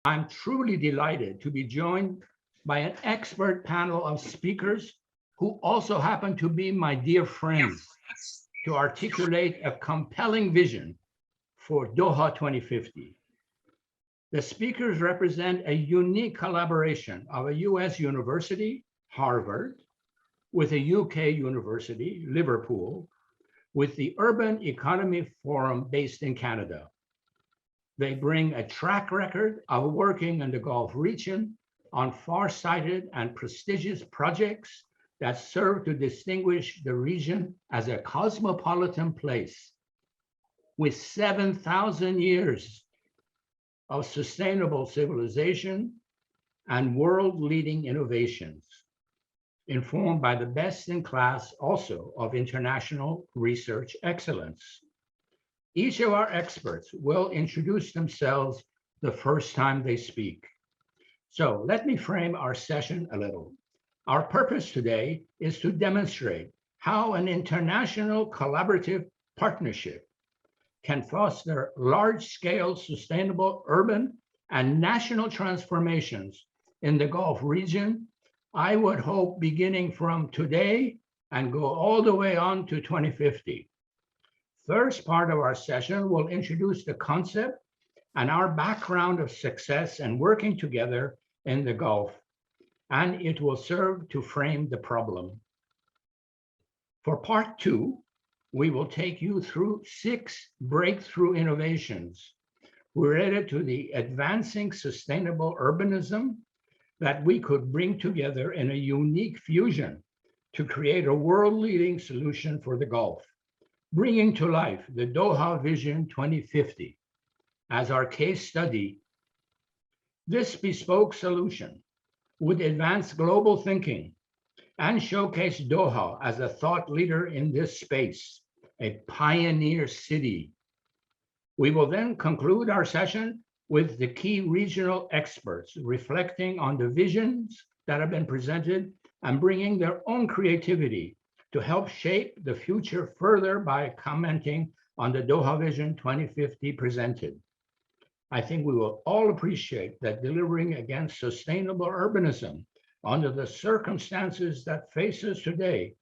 I'm truly delighted to be joined by an expert panel of speakers who also happen to be my dear friends to articulate a compelling vision for Doha 2050. The speakers represent a unique collaboration of a US university, Harvard, with a UK university, Liverpool, with the Urban Economy Forum based in Canada. They bring a track record of working in the Gulf region on far-sighted and prestigious projects that serve to distinguish the region as a cosmopolitan place with 7,000 years of sustainable civilization and world-leading innovations, informed by the best in class also of international research excellence. Each of our experts will introduce themselves the first time they speak. So let me frame our session a little. Our purpose today is to demonstrate how an international collaborative partnership can foster large-scale sustainable urban and national transformations in the Gulf region, I would hope beginning from today and go all the way on to 2050. First part of our session will introduce the concept and our background of success and working together in the Gulf, and it will serve to frame the problem. For part two, we will take you through 6 breakthrough innovations related to the advancing sustainable urbanism that we could bring together in a unique fusion to create a world-leading solution for the Gulf, bringing to life the Doha Vision 2050 as our case study. This bespoke solution would advance global thinking and showcase Doha as a thought leader in this space, a pioneer city. We will then conclude our session with the key regional experts reflecting on the visions that have been presented and bringing their own creativity to help shape the future further by commenting on the Doha Vision 2050 presented. I think we will all appreciate that delivering against sustainable urbanism under the circumstances that face us today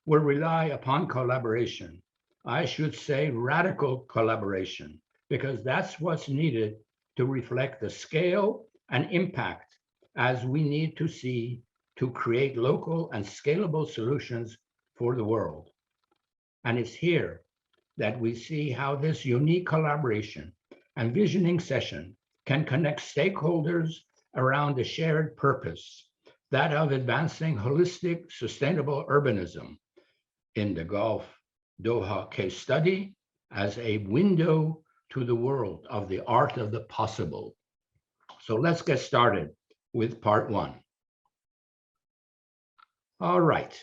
will rely upon collaboration. I should say radical collaboration, because that's what's needed to reflect the scale and impact as we need to see to create local and scalable solutions for the world. And it's here that we see how this unique collaboration and visioning session can connect stakeholders around a shared purpose, that of advancing holistic, sustainable urbanism in the Gulf Doha case study as a window to the world of the art of the possible. So let's get started with part one. All right.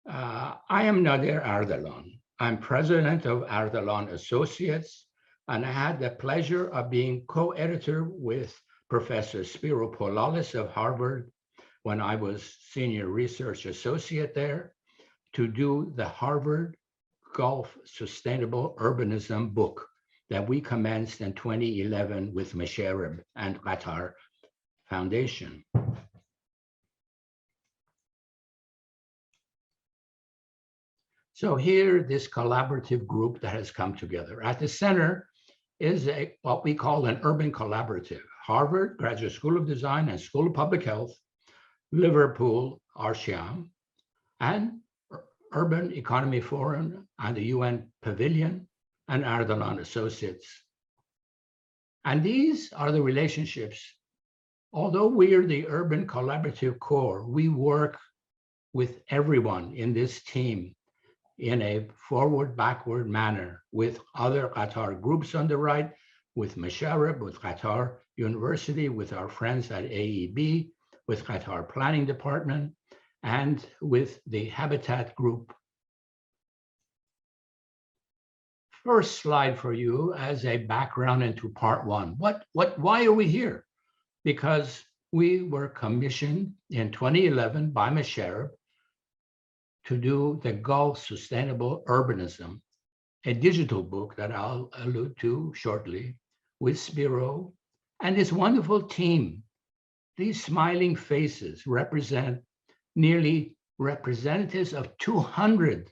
I am Nader Ardalan. I'm president of Ardalan Associates, and I had the pleasure of being co-editor with Professor Spiro Polalis of Harvard when I was senior research associate there to do the Harvard Gulf Sustainable Urbanism book that we commenced in 2011 with Mesharib and Qatar Foundation. So here, this collaborative group that has come together. At the center is what we call an urban collaborative. Harvard Graduate School of Design and School of Public Health, Liverpool, RSHAM, and Urban Economy Forum and the UN Pavilion and Ardalan Associates. And these are the relationships. Although we are the urban collaborative core, we work with everyone in this team in a forward-backward manner with other Qatar groups on the right, with Mesharib, with Qatar University, with our friends at AEB, with Qatar Planning Department, and with the Habitat Group. First slide for you as a background into part one. Why are we here? Because we were commissioned in 2011 by Mesharib to do the Gulf Sustainable Urbanism, a digital book that I'll allude to shortly, with Spiro And this wonderful team, these smiling faces represent nearly representatives of 200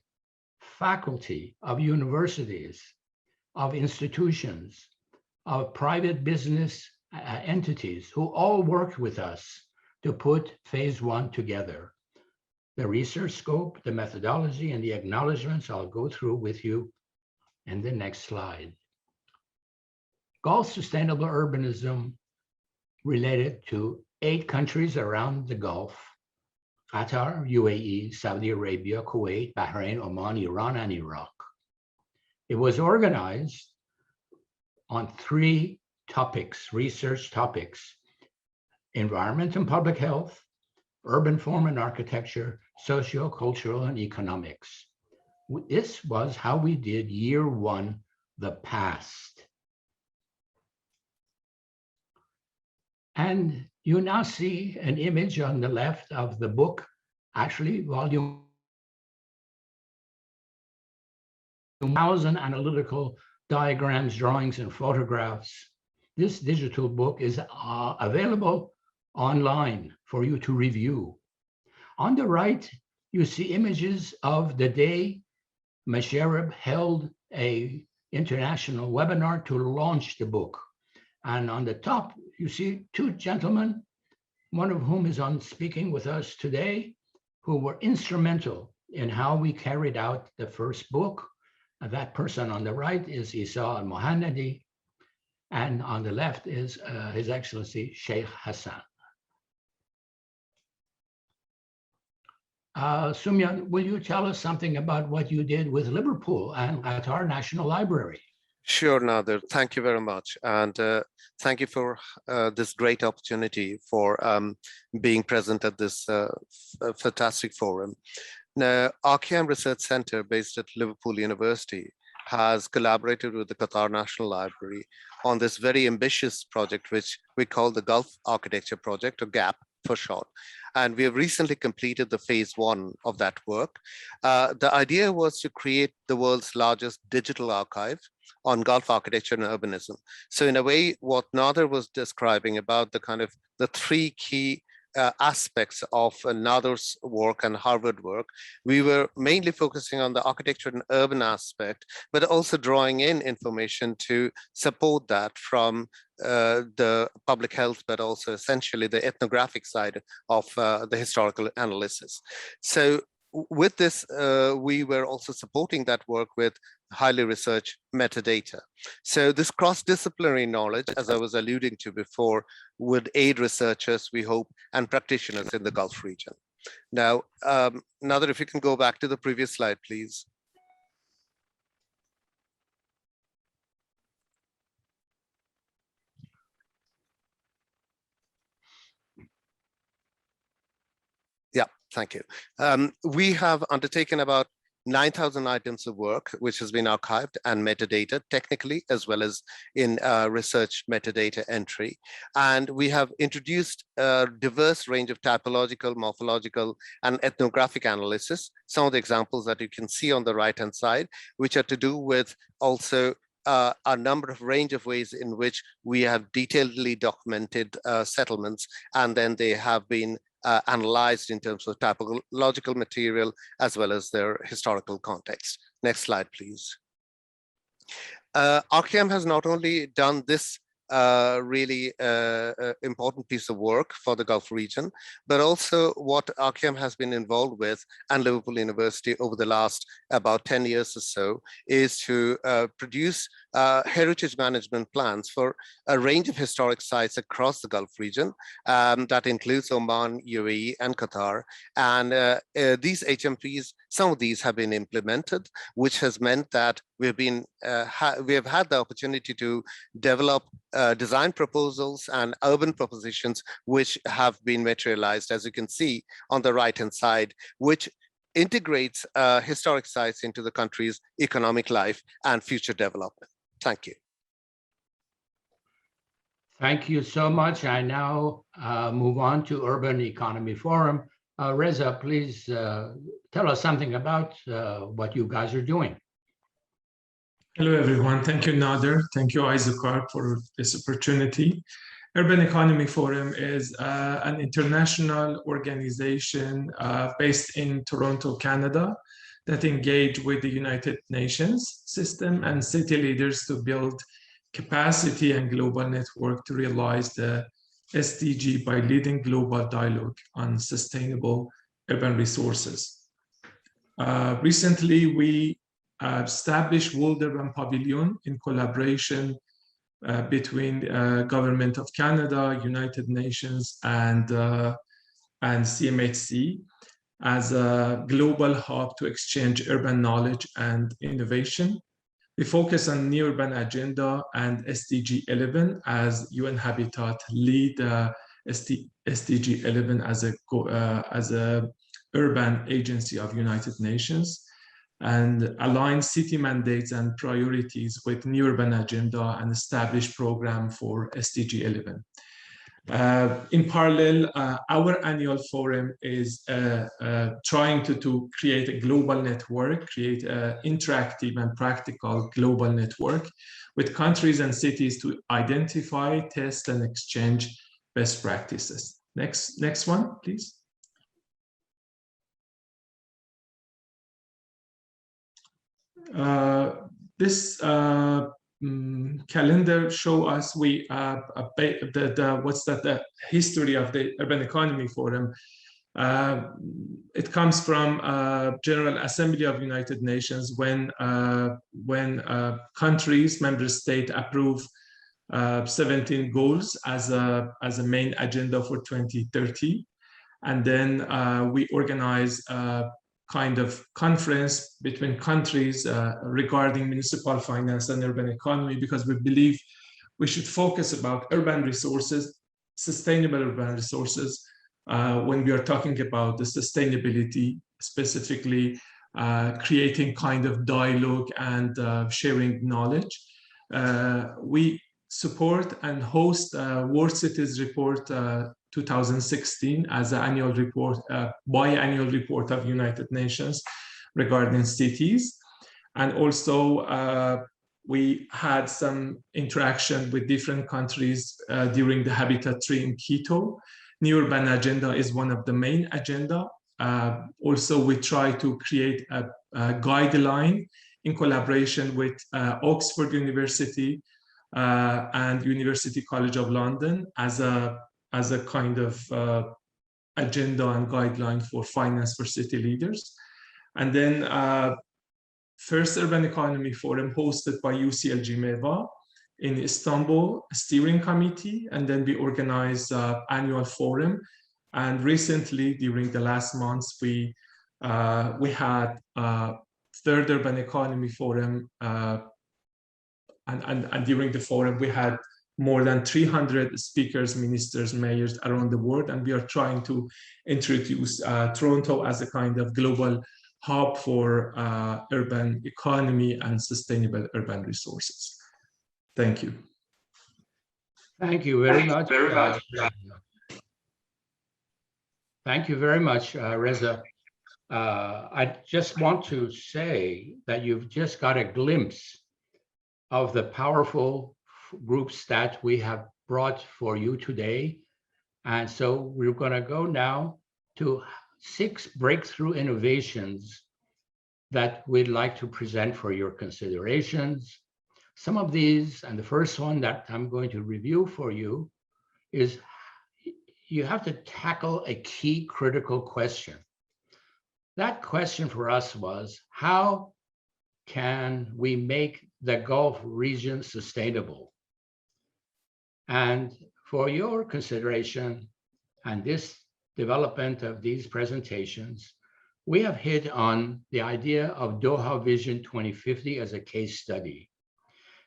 faculty of universities, of institutions, of private business entities who all worked with us to put phase one together. The research scope, the methodology, and the acknowledgements I'll go through with you in the next slide. Gulf Sustainable Urbanism related to 8 countries around the Gulf: Qatar, UAE, Saudi Arabia, Kuwait, Bahrain, Oman, Iran, and Iraq. It was organized on 3 topics, research topics: environment and public health, urban form and architecture, socio-cultural and economics. This was how we did year 1, the past. And you now see an image on the left of the book, actually volume 1,000 analytical diagrams, drawings, and photographs. This digital book is available online for you to review. On the right, you see images of the day Masharib held an international webinar to launch the book. And on the top, you see 2 gentlemen, one of whom is on speaking with us today, who were instrumental in how we carried out the first book. And that person on the right is Isa al-Mohanadi, and on the left is His Excellency Sheikh Hassan. Soumyen, will you tell us something about what you did with Liverpool and Qatar National Library? Sure, Nader. Thank you very much. And thank you for this great opportunity for being present at this fantastic forum. Now, Archaeam Research Center, based at Liverpool University, has collaborated with the Qatar National Library on this very ambitious project, which we call the Gulf Architecture Project, or GAP for short. And we have recently completed the phase 1 of that work. The idea was to create the world's largest digital archive on Gulf architecture and urbanism. So in a way, what Nader was describing about the kind of the 3 key aspects of Nader's work and Harvard work, we were mainly focusing on the architecture and urban aspect, but also drawing in information to support that from the public health, but also essentially the ethnographic side of the historical analysis. So with this, we were also supporting that work with highly researched metadata. So this cross-disciplinary knowledge, as I was alluding to before, would aid researchers, we hope, and practitioners in the Gulf region. Now, Nader, if you can go back to the previous slide, please. Yeah, thank you. We have undertaken about 9,000 items of work, which has been archived and metadata technically, as well as in research metadata entry. And we have introduced a diverse range of typological, morphological, and ethnographic analysis. Some of the examples that you can see on the right-hand side, which are to do with also a number of range of ways in which we have detailedly documented settlements, and then they have been analyzed in terms of typological material as well as their historical context. Next slide, please. Archaeam has not only done this really important piece of work for the Gulf region, but also what Archaeam has been involved with and Liverpool University over the last about 10 years or so is to produce heritage management plans for a range of historic sites across the Gulf region. That includes Oman, UAE, and Qatar. And these HMPs, some of these have been implemented, which has meant that we have had the opportunity to develop design proposals and urban propositions, which have been materialized, as you can see on the right-hand side, which integrates historic sites into the country's economic life and future development. Thank you. Thank you so much. I now move on to Urban Economy Forum. Reza, please tell us something about what you guys are doing. Hello, everyone. Thank you, Nader. Thank you, ISOCARP, for this opportunity. Urban Economy Forum is an international organization based in Toronto, Canada, that engage with the United Nations system and city leaders to build capacity and global network to realize the SDG by leading global dialogue on sustainable urban resources. Recently, we established World Urban Pavilion in collaboration between Government of Canada, United Nations, and CMHC as a global hub to exchange urban knowledge and innovation. We focus on new urban agenda and SDG 11 as UN Habitat lead SDG 11 as a urban agency of United Nations, and align city mandates and priorities with new urban agenda and establish program for SDG 11. In parallel, our annual forum is trying to create a global network, create an interactive and practical global network with countries and cities to identify, test, and exchange best practices. Next one, please. This calendar show us the history of the Urban Economy Forum. It comes from General Assembly of United Nations when countries, member states approve 17 goals as a main agenda for 2030, and then we organize kind of conference between countries regarding municipal finance and urban economy, because we believe we should focus about urban resources, sustainable urban resources, when we are talking about the sustainability, specifically creating kind of dialogue and sharing knowledge. We support and host World Cities Report 2016 as an annual report, biannual report of United Nations regarding cities. And also we had some interaction with different countries during the Habitat 3 in Quito. New Urban Agenda is one of the main agenda. Also, we try to create a guideline in collaboration with Oxford University and University College of London as a kind of agenda and guideline for finance for city leaders. And then first Urban Economy Forum hosted by UCL Geneva in Istanbul, steering committee, and then we organized annual forum. And recently, during the last months, we had third Urban Economy Forum, and during the forum, we had more than 300 speakers, ministers, mayors around the world, and we are trying to introduce Toronto as a kind of global hub for urban economy and sustainable urban resources. Thank you. Thank you very much. Thank you very much, Reza. I just want to say that you've just got a glimpse of the powerful groups that we have brought for you today. And so we're going to go now to 6 breakthrough innovations that we'd like to present for your considerations. Some of these, and the first one that I'm going to review for you, is you have to tackle a key critical question. That question for us was, how can we make the Gulf region sustainable? And for your consideration and this development of these presentations, we have hit on the idea of Doha Vision 2050 as a case study.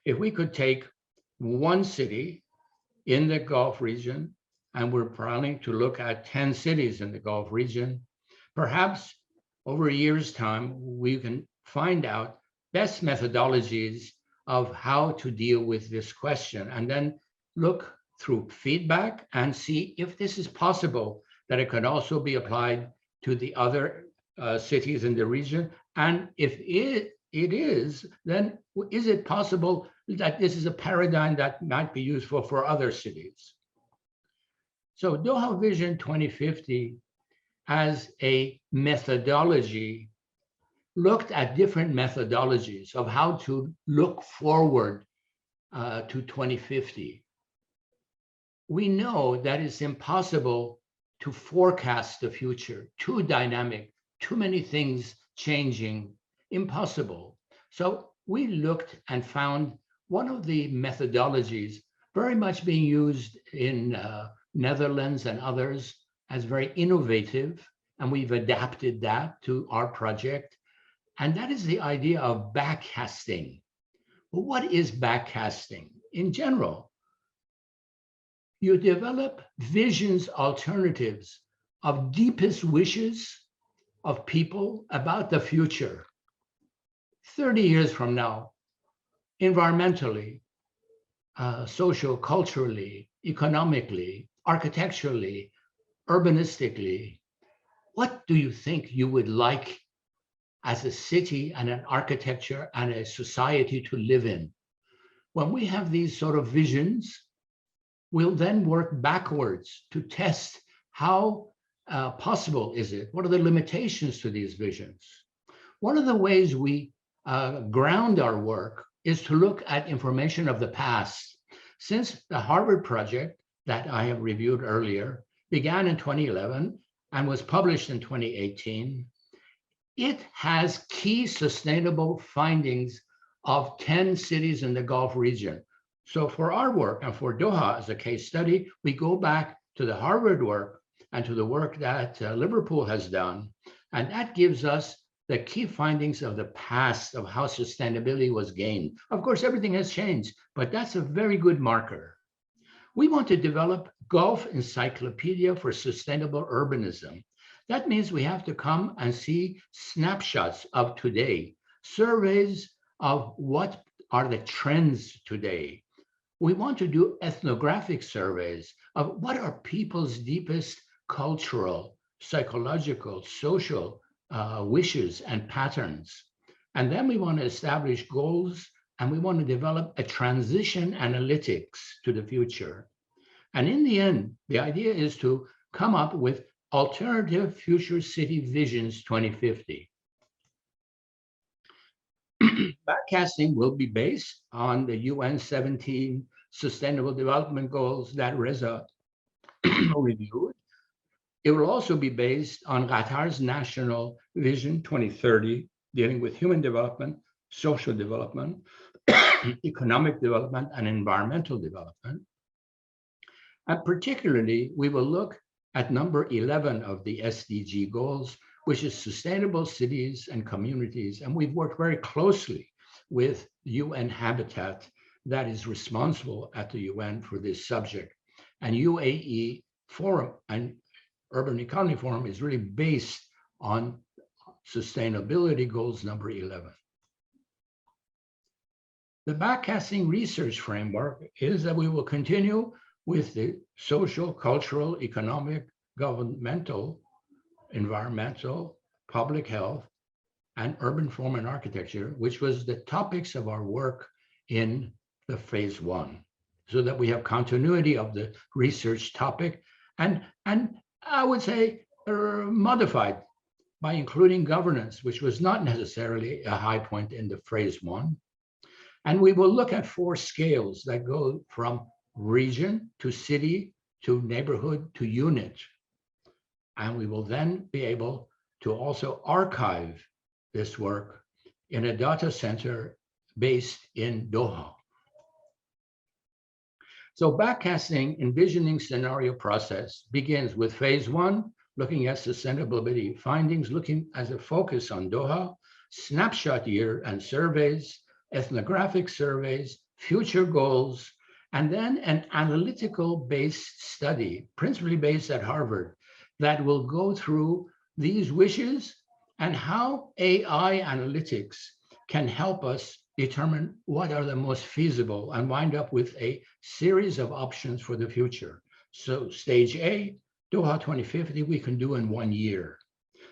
If we could take one city in the Gulf region, and we're planning to look at 10 cities in the Gulf region, perhaps over a year's time, we can find out best methodologies of how to deal with this question, and then look through feedback and see if this is possible, that it can also be applied to the other cities in the region. And if it is, then is it possible that this is a paradigm that might be useful for other cities? So Doha Vision 2050 as a methodology looked at different methodologies of how to look forward to 2050. We know that it's impossible to forecast the future, too dynamic, too many things changing, impossible. So we looked and found one of the methodologies very much being used in Netherlands and others as very innovative, and we've adapted that to our project. And that is the idea of backcasting. Well, what is backcasting? In general, you develop visions, alternatives of deepest wishes of people about the future. 30 years from now, environmentally, social, culturally, economically, architecturally, urbanistically, what do you think you would like as a city and an architecture and a society to live in? When we have these sort of visions, we'll then work backwards to test how possible is it? What are the limitations to these visions? One of the ways we ground our work is to look at information of the past. Since the Harvard project that I have reviewed earlier began in 2011 and was published in 2018, it has key sustainable findings of 10 cities in the Gulf region. So for our work and for Doha as a case study, we go back to the Harvard work and to the work that Liverpool has done. And that gives us the key findings of the past of how sustainability was gained. Of course, everything has changed, but that's a very good marker. We want to develop Gulf Encyclopedia for Sustainable Urbanism. That means we have to come and see snapshots of today, surveys of what are the trends today. We want to do ethnographic surveys of what are people's deepest cultural, psychological, social wishes and patterns. And then we want to establish goals, and we want to develop a transition analytics to the future. And in the end, the idea is to come up with alternative future city visions 2050. Backcasting will be based on the UN 17 Sustainable Development Goals that Reza reviewed. It will also be based on Qatar's National Vision 2030, dealing with human development, social development, economic development, and environmental development. And particularly, we will look at number 11 of the SDG goals, which is sustainable cities and communities. And we've worked very closely with UN Habitat that is responsible at the UN for this subject. And UAE Forum and Urban Economy Forum is really based on sustainability goals number 11. The backcasting research framework is that we will continue with the social, cultural, economic, governmental, environmental, public health, and urban form and architecture, which was the topics of our work in the phase 1, so that we have continuity of the research topic and I would say modified by including governance, which was not necessarily a high point in the phase 1. And we will look at 4 scales that go from region to city to neighborhood to unit. And we will then be able to also archive this work in a data center based in Doha. So backcasting envisioning scenario process begins with phase 1, looking at sustainability findings, looking as a focus on Doha, snapshot year and surveys, ethnographic surveys, future goals, and then an analytical based study, principally based at Harvard, that will go through these wishes and how AI analytics can help us determine what are the most feasible and wind up with a series of options for the future. So stage A, Doha 2050, we can do in 1 year.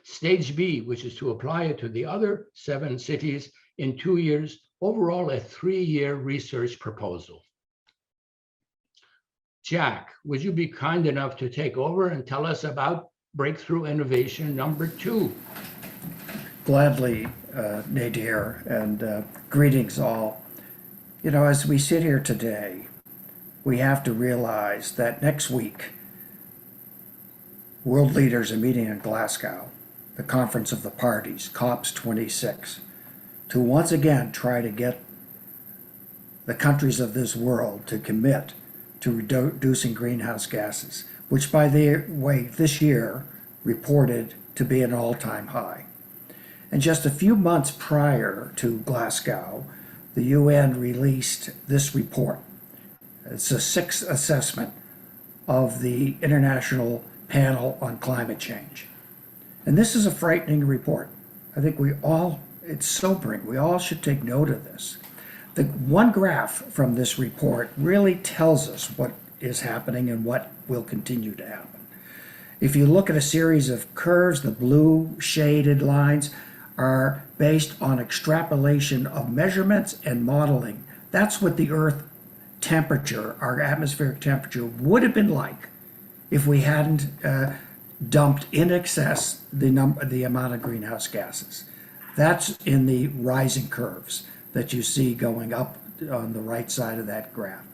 Stage B, which is to apply it to the other 7 cities in 2 years, overall a 3-year research proposal. Jack, would you be kind enough to take over and tell us about breakthrough innovation number 2? Gladly, Nader, and greetings all. You know, as we sit here today, we have to realize that next week, world leaders are meeting in Glasgow, the Conference of the Parties, COPs 26, to once again try to get the countries of this world to commit to reducing greenhouse gases, which, by the way, this year reported to be an all-time high. And just a few months prior to Glasgow, the UN released this report. It's a 6th assessment of the International Panel on Climate Change. And this is a frightening report. I think it's sobering. We all should take note of this. The one graph from this report really tells us what is happening and what will continue to happen. If you look at a series of curves, the blue shaded lines are based on extrapolation of measurements and modeling. That's what the Earth temperature, our atmospheric temperature, would have been like if we hadn't dumped in excess the amount of greenhouse gases. That's in the rising curves that you see going up on the right side of that graph.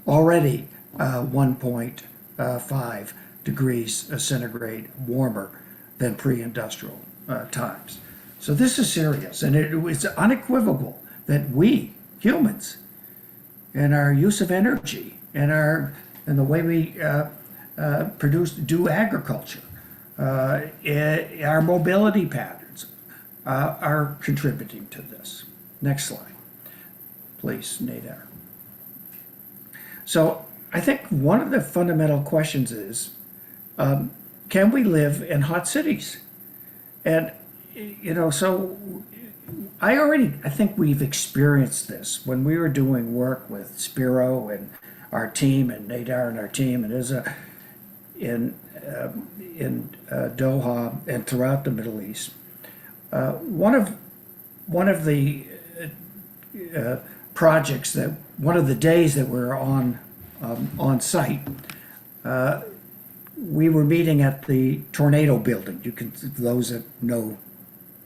Already 1.5 degrees centigrade warmer than pre-industrial times. So this is serious, and it's unequivocal that we, humans, and our use of energy and the way we do agriculture, our mobility patterns are contributing to this. Next slide, please, Nader. So I think one of the fundamental questions is, can we live in hot cities? And, you know, so I think we've experienced this when we were doing work with Spiro and our team, and Nader and our team, and Reza in Doha and throughout the Middle East. One of the projects one of the days that we were on site, we were meeting at the Tornado building. Those that know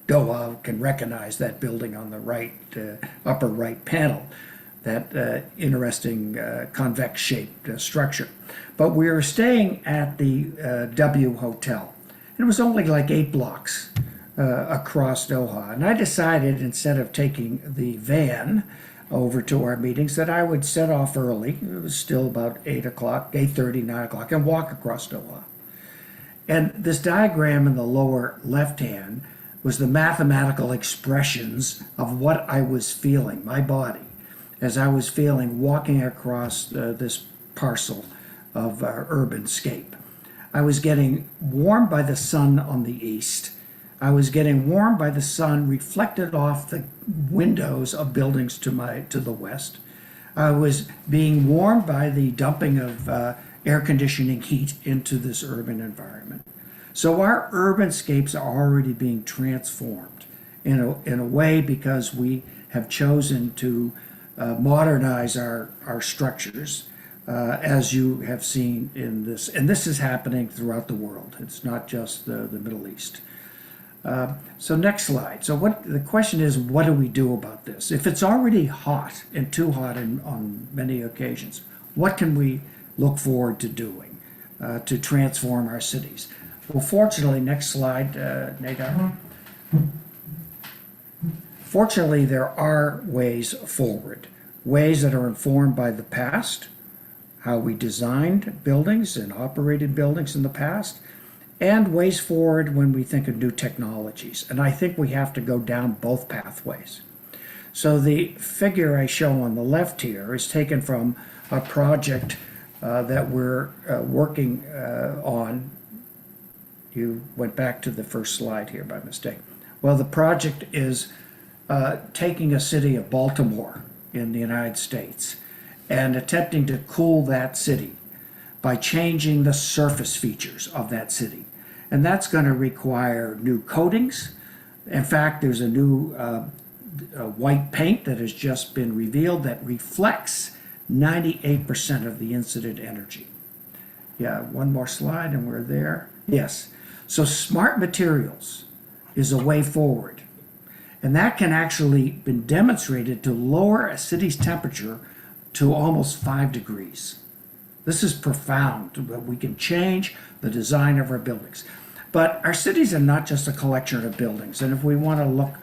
Doha can recognize that building on the right, upper right panel, that interesting convex shaped structure. But we were staying at the W Hotel. It was only like 8 blocks across Doha. And I decided, instead of taking the van over to our meetings, that I would set off early. It was still about 8 o'clock, 8:30, 9 o'clock, and walk across Doha. And this diagram in the lower left hand was the mathematical expressions of what I was feeling, my body, as I was feeling walking across this parcel of urban scape. I was getting warmed by the sun on the east. I was getting warmed by the sun reflected off the windows of buildings to the west. I was being warmed by the dumping of air conditioning heat into this urban environment. So our urban scapes are already being transformed in a way because we have chosen to modernize our structures, as you have seen in this. And this is happening throughout the world. It's not just the Middle East. So next slide. So the question is, what do we do about this? If it's already hot and too hot on many occasions, what can we look forward to doing to transform our cities? Well, fortunately, next slide, Nader. Fortunately, there are ways forward, ways that are informed by the past, how we designed buildings and operated buildings in the past, and ways forward when we think of new technologies. And I think we have to go down both pathways. So the figure I show on the left here is taken from a project that we're working on. You went back to the first slide here by mistake. Well, the project is taking a city of Baltimore in the United States and attempting to cool that city by changing the surface features of that city. And that's going to require new coatings. In fact, there's a new white paint that has just been revealed that reflects 98% of the incident energy. Yeah, one more slide and we're there. Yes. So smart materials is a way forward. And that can actually been demonstrated to lower a city's temperature to almost 5 degrees. This is profound, but we can change the design of our buildings. But our cities are not just a collection of buildings. And if we want to look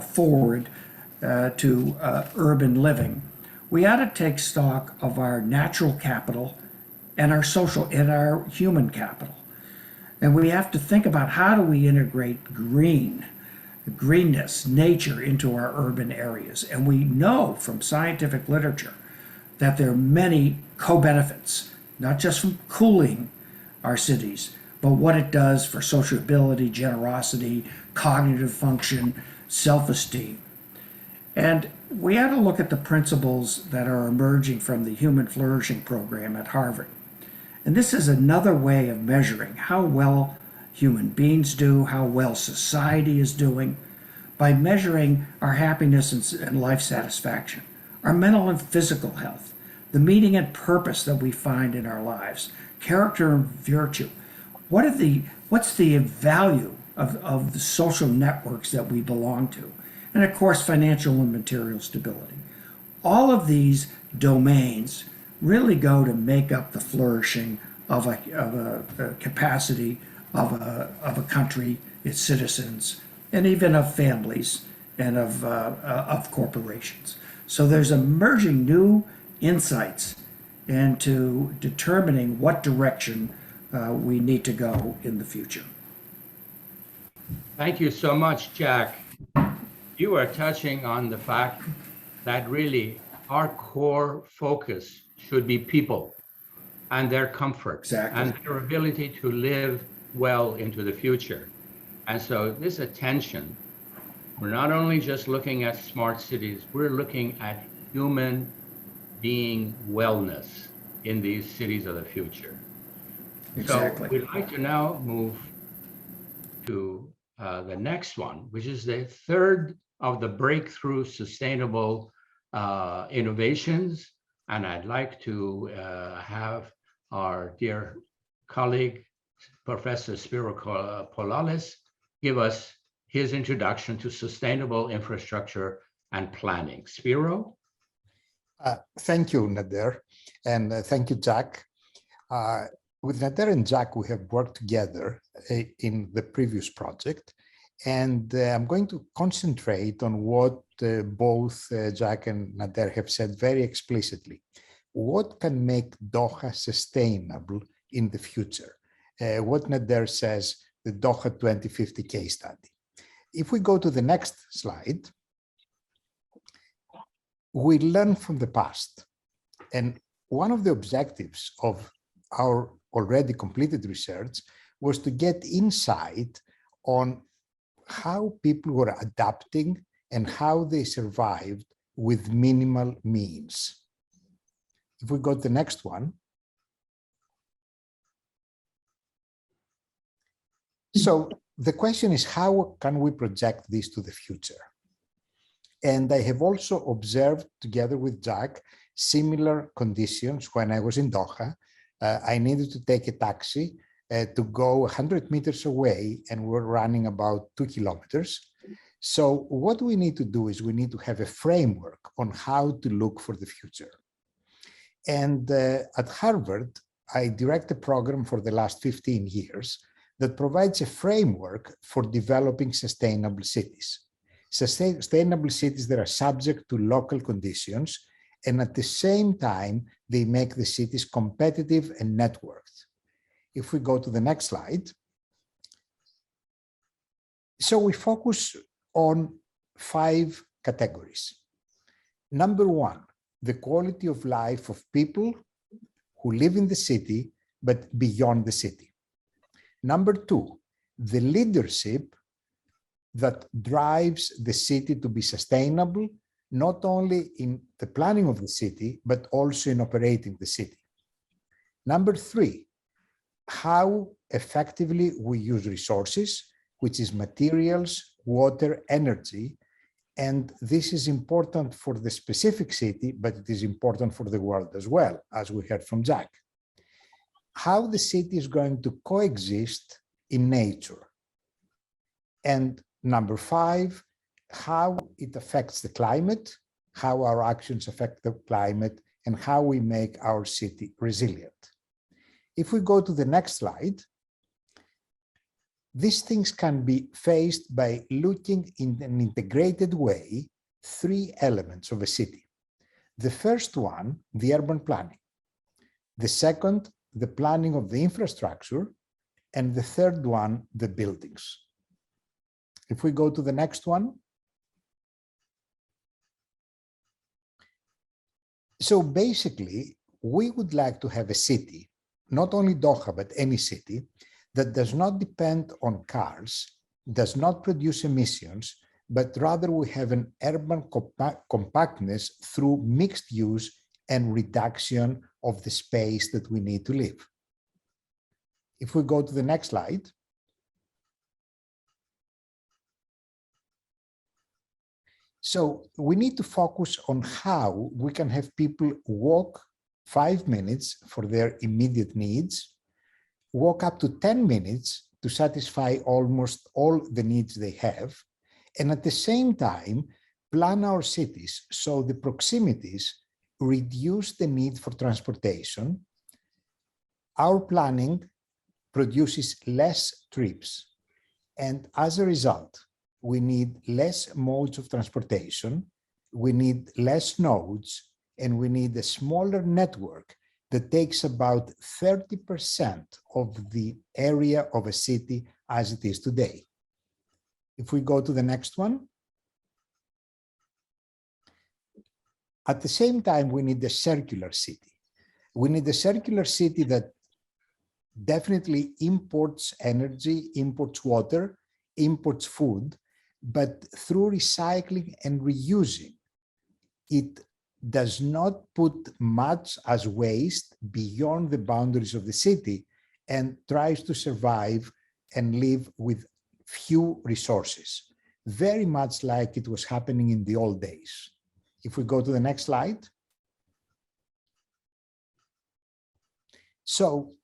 forward to urban living, we ought to take stock of our natural capital and our social and our human capital. And we have to think about how do we integrate greenness, nature into our urban areas. And we know from scientific literature that there are many co-benefits, not just from cooling our cities, but what it does for sociability, generosity, cognitive function, self-esteem. And we ought to look at the principles that are emerging from the Human Flourishing Program at Harvard. And this is another way of measuring how well human beings do, how well society is doing, by measuring our happiness and life satisfaction, our mental and physical health, the meaning and purpose that we find in our lives, character and virtue. What's the value of the social networks that we belong to? And of course, financial and material stability. All of these domains really go to make up the flourishing of a capacity of a country, its citizens, and even of families and of corporations. So there's emerging new insights into determining what direction we need to go in the future. Thank you so much, Jack. You are touching on the fact that really our core focus should be people and their comfort. Exactly. And their ability to live well into the future. And so this attention, we're not only just looking at smart cities, we're looking at human being wellness in these cities of the future. Exactly. So we'd like to now move to the next one, which is the third of the breakthrough sustainable innovations. And I'd like to have our dear colleague, Professor Spiro Polalis, give us his introduction to sustainable infrastructure and planning. Spiro? Thank you, Nader, and thank you, Jack. With Nader and Jack, we have worked together in the previous project, and I'm going to concentrate on what both Jack and Nader have said very explicitly. What can make Doha sustainable in the future? What Nader says, the Doha 2050 case study. If we go to the next slide, we learn from the past. And one of the objectives of our already completed research was to get insight on how people were adapting and how they survived with minimal means. If we go to the next one. So the question is, how can we project this to the future? And I have also observed, together with Jack, similar conditions when I was in Doha. I needed to take a taxi to go 100 meters away, and we're running about 2 kilometers. So what we need to do is we need to have a framework on how to look for the future. And at Harvard, I direct a program for the last 15 years that provides a framework for developing sustainable cities. Sustainable cities that are subject to local conditions, and at the same time, they make the cities competitive and networked. If we go to the next slide. So we focus on 5 categories. Number 1, the quality of life of people who live in the city, but beyond the city. Number 2, the leadership that drives the city to be sustainable, not only in the planning of the city, but also in operating the city. Number 3, how effectively we use resources, which is materials, water, energy, And this is important for the specific city, but it is important for the world as well, as we heard from Jack. How the city is going to coexist in nature. And number 5, how it affects the climate, how our actions affect the climate, and how we make our city resilient. If we go to the next slide, these things can be faced by looking in an integrated way, 3 elements of a city. The first one, the urban planning. The second, the planning of the infrastructure. And the third one, the buildings. If we go to the next one. So basically, we would like to have a city, not only Doha, but any city, that does not depend on cars, does not produce emissions, but rather we have an urban compactness through mixed use and reduction of the space that we need to live. If we go to the next slide. So we need to focus on how we can have people walk 5 minutes for their immediate needs, walk up to 10 minutes to satisfy almost all the needs they have, and at the same time, plan our cities so the proximities reduce the need for transportation. Our planning produces less trips, and as a result, we need less modes of transportation, we need less nodes, and we need a smaller network that takes about 30% of the area of a city as it is today. If we go to the next one. At the same time, we need a circular city. We need a circular city that definitely imports energy, imports water, imports food, but through recycling and reusing, it does not put much as waste beyond the boundaries of the city and tries to survive and live with few resources, very much like it was happening in the old days. If we go to the next slide. So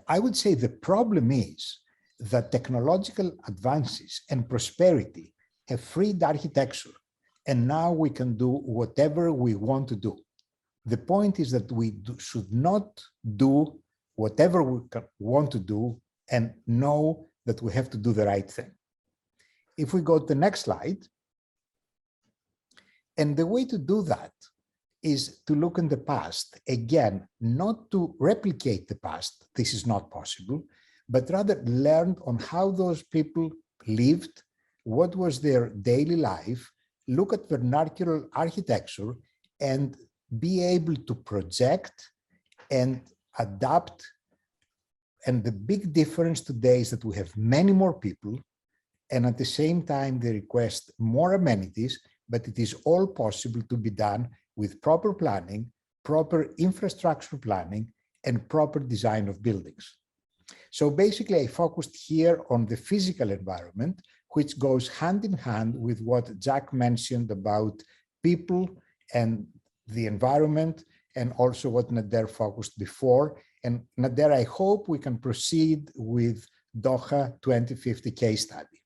I would say the problem is that technological advances and prosperity have freed architecture, and now we can do whatever we want to do. The point is that we should not do whatever we want to do and know that we have to do the right thing. If we go to the next slide, and the way to do that is to look in the past, again, not to replicate the past, this is not possible, but rather learn on how those people lived, what was their daily life, look at vernacular architecture, and be able to project and adapt. And the big difference today is that we have many more people, and at the same time, they request more amenities, but it is all possible to be done with proper planning, proper infrastructure planning, and proper design of buildings. So basically, I focused here on the physical environment, which goes hand in hand with what Jack mentioned about people and the environment, and also what Nader focused before. And Nader, I hope we can proceed with Doha 2050 case study,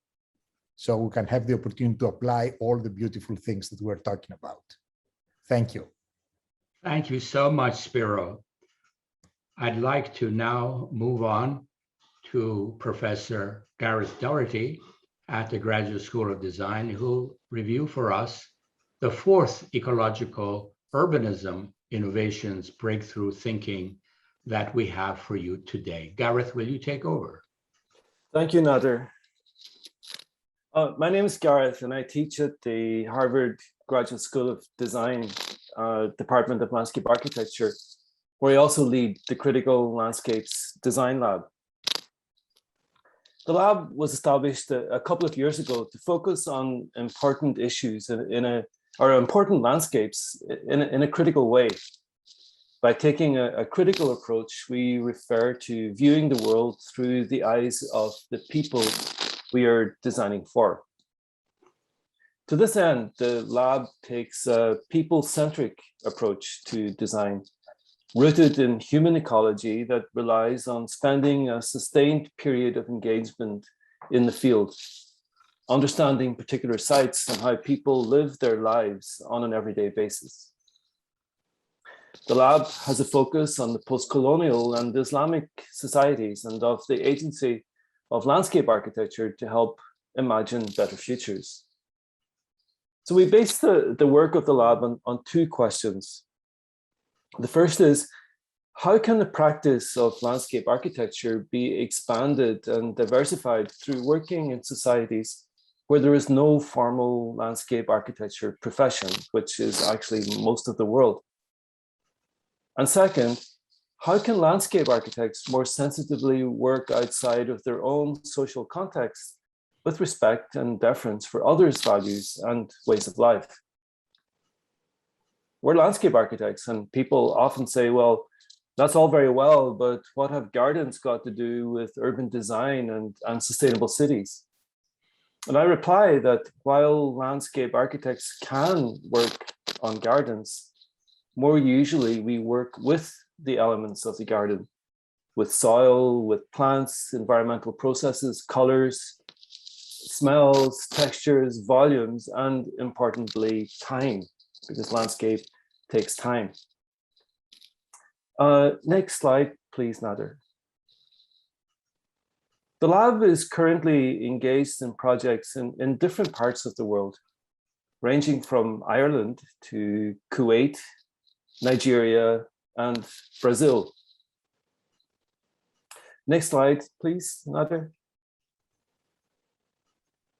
so we can have the opportunity to apply all the beautiful things that we're talking about. Thank you. Thank you so much, Spiro. I'd like to now move on to Professor Gareth Doherty at the Graduate School of Design, who will review for us the 4th Ecological Urbanism Innovations Breakthrough Thinking that we have for you today. Gareth, will you take over? Thank you, Nader. My name is Gareth, and I teach at the Harvard Graduate School of Design, Department of Landscape Architecture, where I also lead the Critical Landscapes Design Lab. The lab was established a couple of years ago to focus on important issues or important landscapes in a critical way. By taking a critical approach, we refer to viewing the world through the eyes of the people we are designing for. To this end, the lab takes a people-centric approach to design, rooted in human ecology that relies on spending a sustained period of engagement in the field, understanding particular sites and how people live their lives on an everyday basis. The lab has a focus on the post-colonial and Islamic societies and of the agency of landscape architecture to help imagine better futures. So we base the work of the lab on two questions. The first is, how can the practice of landscape architecture be expanded and diversified through working in societies where there is no formal landscape architecture profession, which is actually most of the world? And second, how can landscape architects more sensitively work outside of their own social context with respect and deference for others' values and ways of life? We're landscape architects, and people often say, well, that's all very well, but what have gardens got to do with urban design and sustainable cities? And I reply that while landscape architects can work on gardens, more usually we work with the elements of the garden, with soil, with plants, environmental processes, colors, smells, textures, volumes, and importantly, time, because landscape takes time. Next slide, please, Nader. The lab is currently engaged in projects in different parts of the world, ranging from Ireland to Kuwait, Nigeria, and Brazil. Next slide, please, Nader.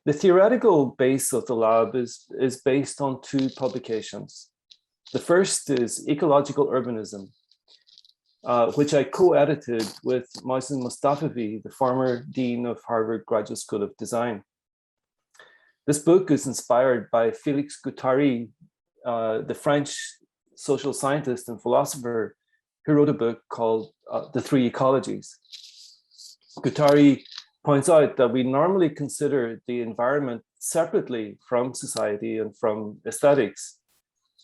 The theoretical base of the lab is based on two publications. The first is Ecological Urbanism, which I co-edited with Mohsen Mostafavi, the former dean of Harvard Graduate School of Design. This book is inspired by Félix Guattari, the French social scientist and philosopher who wrote a book called The Three Ecologies. Guattari points out that we normally consider the environment separately from society and from aesthetics.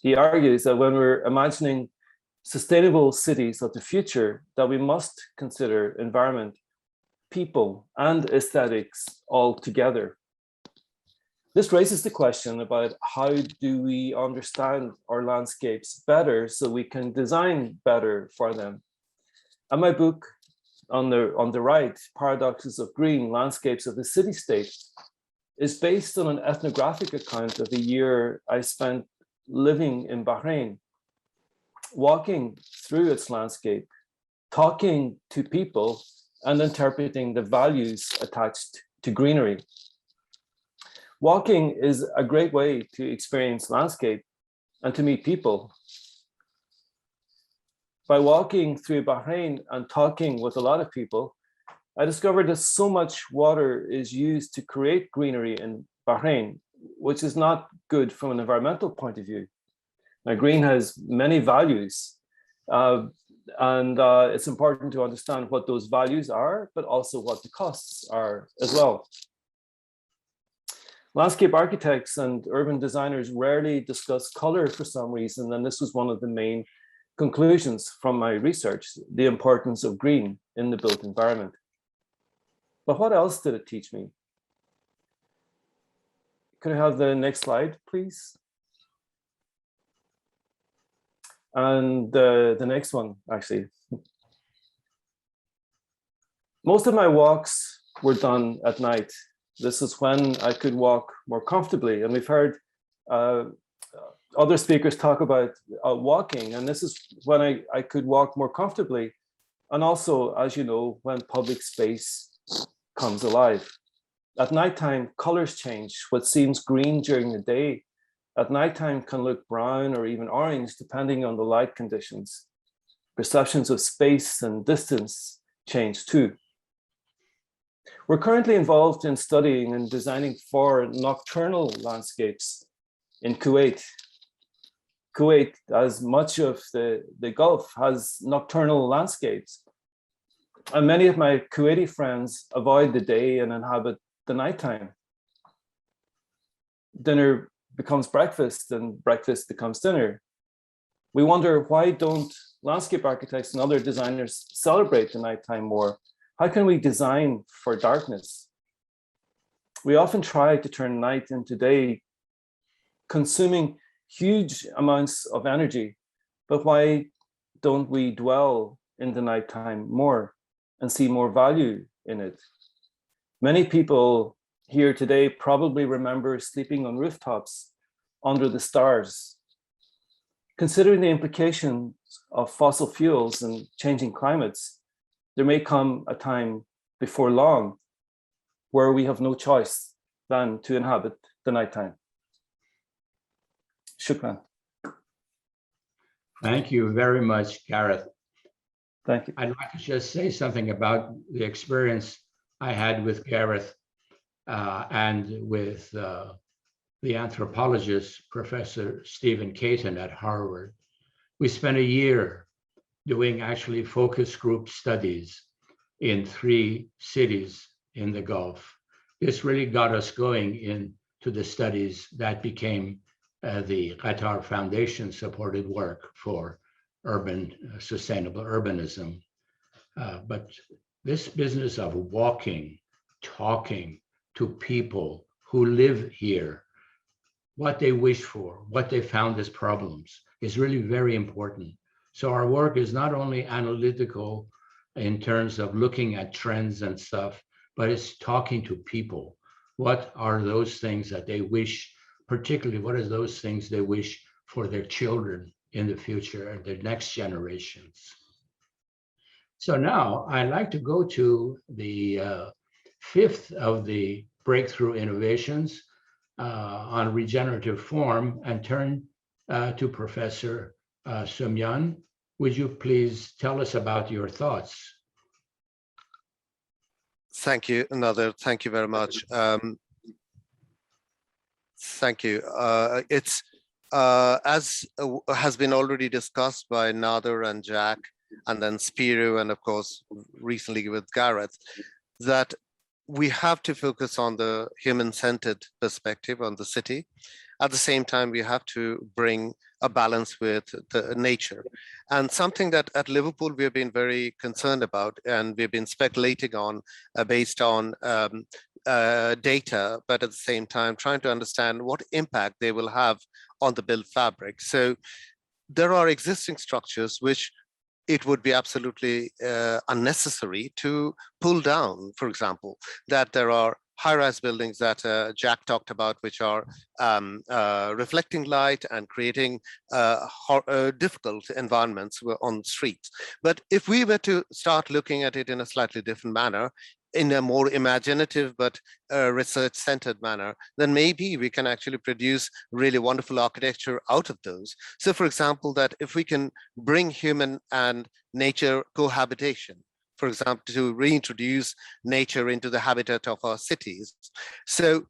He argues that when we're imagining sustainable cities of the future, that we must consider environment, people, and aesthetics all together. This raises the question about how do we understand our landscapes better so we can design better for them. And my book on the right, Paradoxes of Green, Landscapes of the City-State, is based on an ethnographic account of a year I spent living in Bahrain, walking through its landscape, talking to people, and interpreting the values attached to greenery. Walking is a great way to experience landscape and to meet people. By walking through Bahrain and talking with a lot of people, I discovered that so much water is used to create greenery in Bahrain, which is not good from an environmental point of view. Now, green has many values, and it's important to understand what those values are, but also what the costs are as well. Landscape architects and urban designers rarely discuss color for some reason, and this was one of the main conclusions from my research, the importance of green in the built environment. But what else did it teach me? Could I have the next slide, please? And the next one, actually. Most of my walks were done at night. This is when I could walk more comfortably. And we've heard other speakers talk about walking, and this is when I could walk more comfortably. And also, as you know, when public space comes alive. At nighttime, colors change. What seems green during the day, at nighttime can look brown or even orange, depending on the light conditions. Perceptions of space and distance change too. We're currently involved in studying and designing for nocturnal landscapes in Kuwait. Kuwait, as much of the Gulf, has nocturnal landscapes. And many of my Kuwaiti friends avoid the day and inhabit the nighttime. dinner becomes breakfast and breakfast becomes dinner. We wonder, why don't landscape architects and other designers celebrate the nighttime more? How can we design for darkness? We often try to turn night into day, consuming huge amounts of energy, but why don't we dwell in the nighttime more and see more value in it? Many people here today probably remember sleeping on rooftops under the stars. Considering the implications of fossil fuels and changing climates, there may come a time before long where we have no choice than to inhabit the nighttime. Shukran. Thank you very much, Gareth. Thank you. I'd like to just say something about the experience I had with Gareth and with the anthropologist, Professor Stephen Caton at Harvard. We spent a year doing actually focus group studies in 3 cities in the Gulf. This really got us going into the studies that became the Qatar Foundation supported work for sustainable urbanism. But this business of walking, talking to people who live here, what they wish for, what they found as problems, is really very important. So our work is not only analytical in terms of looking at trends and stuff, but it's talking to people. What are those things that they wish, particularly what are those things they wish for their children in the future and their next generations? So now I'd like to go to the 5th of the breakthrough innovations on regenerative form and turn to Professor Soumyen. Would you please tell us about your thoughts? Thank you, Nader. Thank you very much. Thank you. It's as has been already discussed by Nader and Jack, and then Spiro, and of course, recently with Gareth, that we have to focus on the human-centered perspective on the city. At the same time, we have to bring a balance with the nature. And something that at Liverpool, we've been very concerned about, and we've been speculating on based on data, but at the same time, trying to understand what impact they will have on the built fabric. So there are existing structures which it would be absolutely unnecessary to pull down. For example, that there are high-rise buildings that Jack talked about, which are reflecting light and creating difficult environments on streets. But if we were to start looking at it in a slightly different manner, in a more imaginative but research-centered manner, then maybe we can actually produce really wonderful architecture out of those. So for example, that if we can bring human and nature cohabitation, for example, to reintroduce nature into the habitat of our cities. So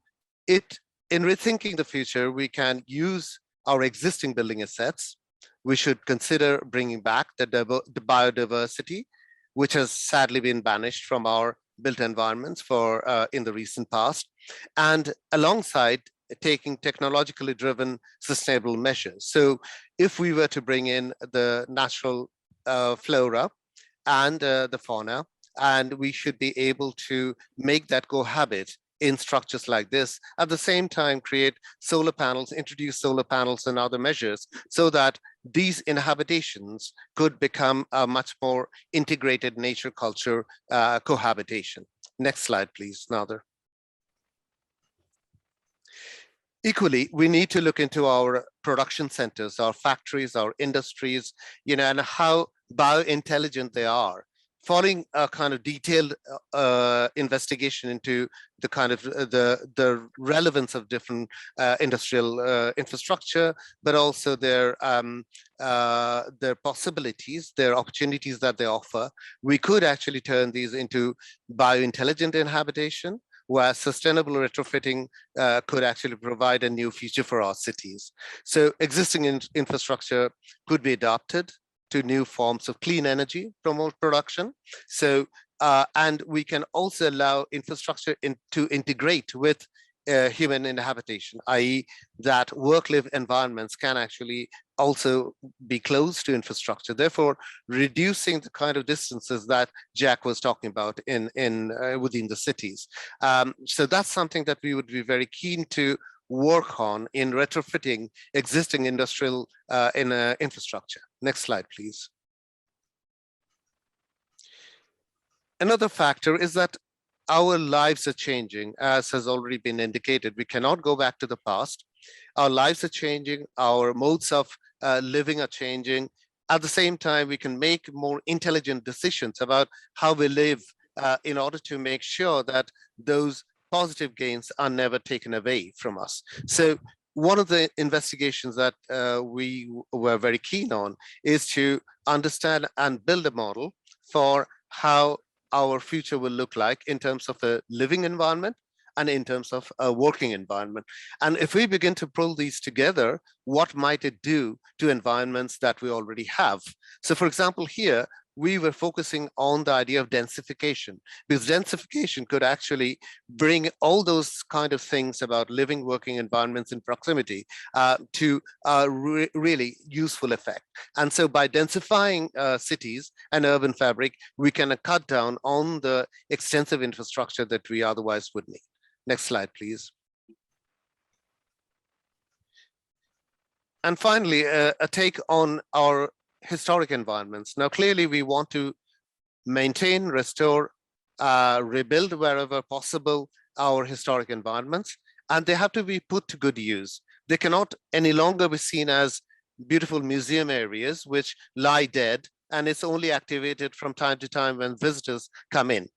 in rethinking the future, we can use our existing building assets. We should consider bringing back the biodiversity, which has sadly been banished from our built environments in the recent past, and alongside taking technologically driven sustainable measures. So if we were to bring in the natural flora and the fauna, and we should be able to make that cohabit in structures like this, at the same time create solar panels, introduce solar panels and other measures so that these inhabitations could become a much more integrated nature culture cohabitation. Next slide, please, Nader. Equally, we need to look into our production centers, our factories, our industries, and how biointelligent they are. Following a kind of detailed investigation into the kind of the relevance of different industrial infrastructure, but also their possibilities, their opportunities that they offer, we could actually turn these into biointelligent inhabitation, where sustainable retrofitting could actually provide a new future for our cities. So existing infrastructure could be adapted to new forms of clean energy production. So, and we can also allow infrastructure to integrate with human inhabitation, i.e. that work-live environments can actually also be close to infrastructure, therefore reducing the kind of distances that Jack was talking about within the cities. So that's something that we would be very keen to work on in retrofitting existing industrial infrastructure. Next slide, please. Another factor is that our lives are changing, as has already been indicated. We cannot go back to the past. Our lives are changing, our modes of living are changing. At the same time, we can make more intelligent decisions about how we live in order to make sure that those positive gains are never taken away from us. So one of the investigations that we were very keen on is to understand and build a model for how our future will look like in terms of a living environment and in terms of a working environment. And if we begin to pull these together, what might it do to environments that we already have? So for example, here, we were focusing on the idea of densification, because densification could actually bring all those kind of things about living, working environments in proximity to really useful effect. And so by densifying cities and urban fabric, we can cut down on the extensive infrastructure that we otherwise would need. Next slide, please. And finally, a take on our historic environments. Now, clearly, we want to maintain, restore, rebuild wherever possible our historic environments, and they have to be put to good use. They cannot any longer be seen as beautiful museum areas which lie dead, and it's only activated from time to time when visitors come in.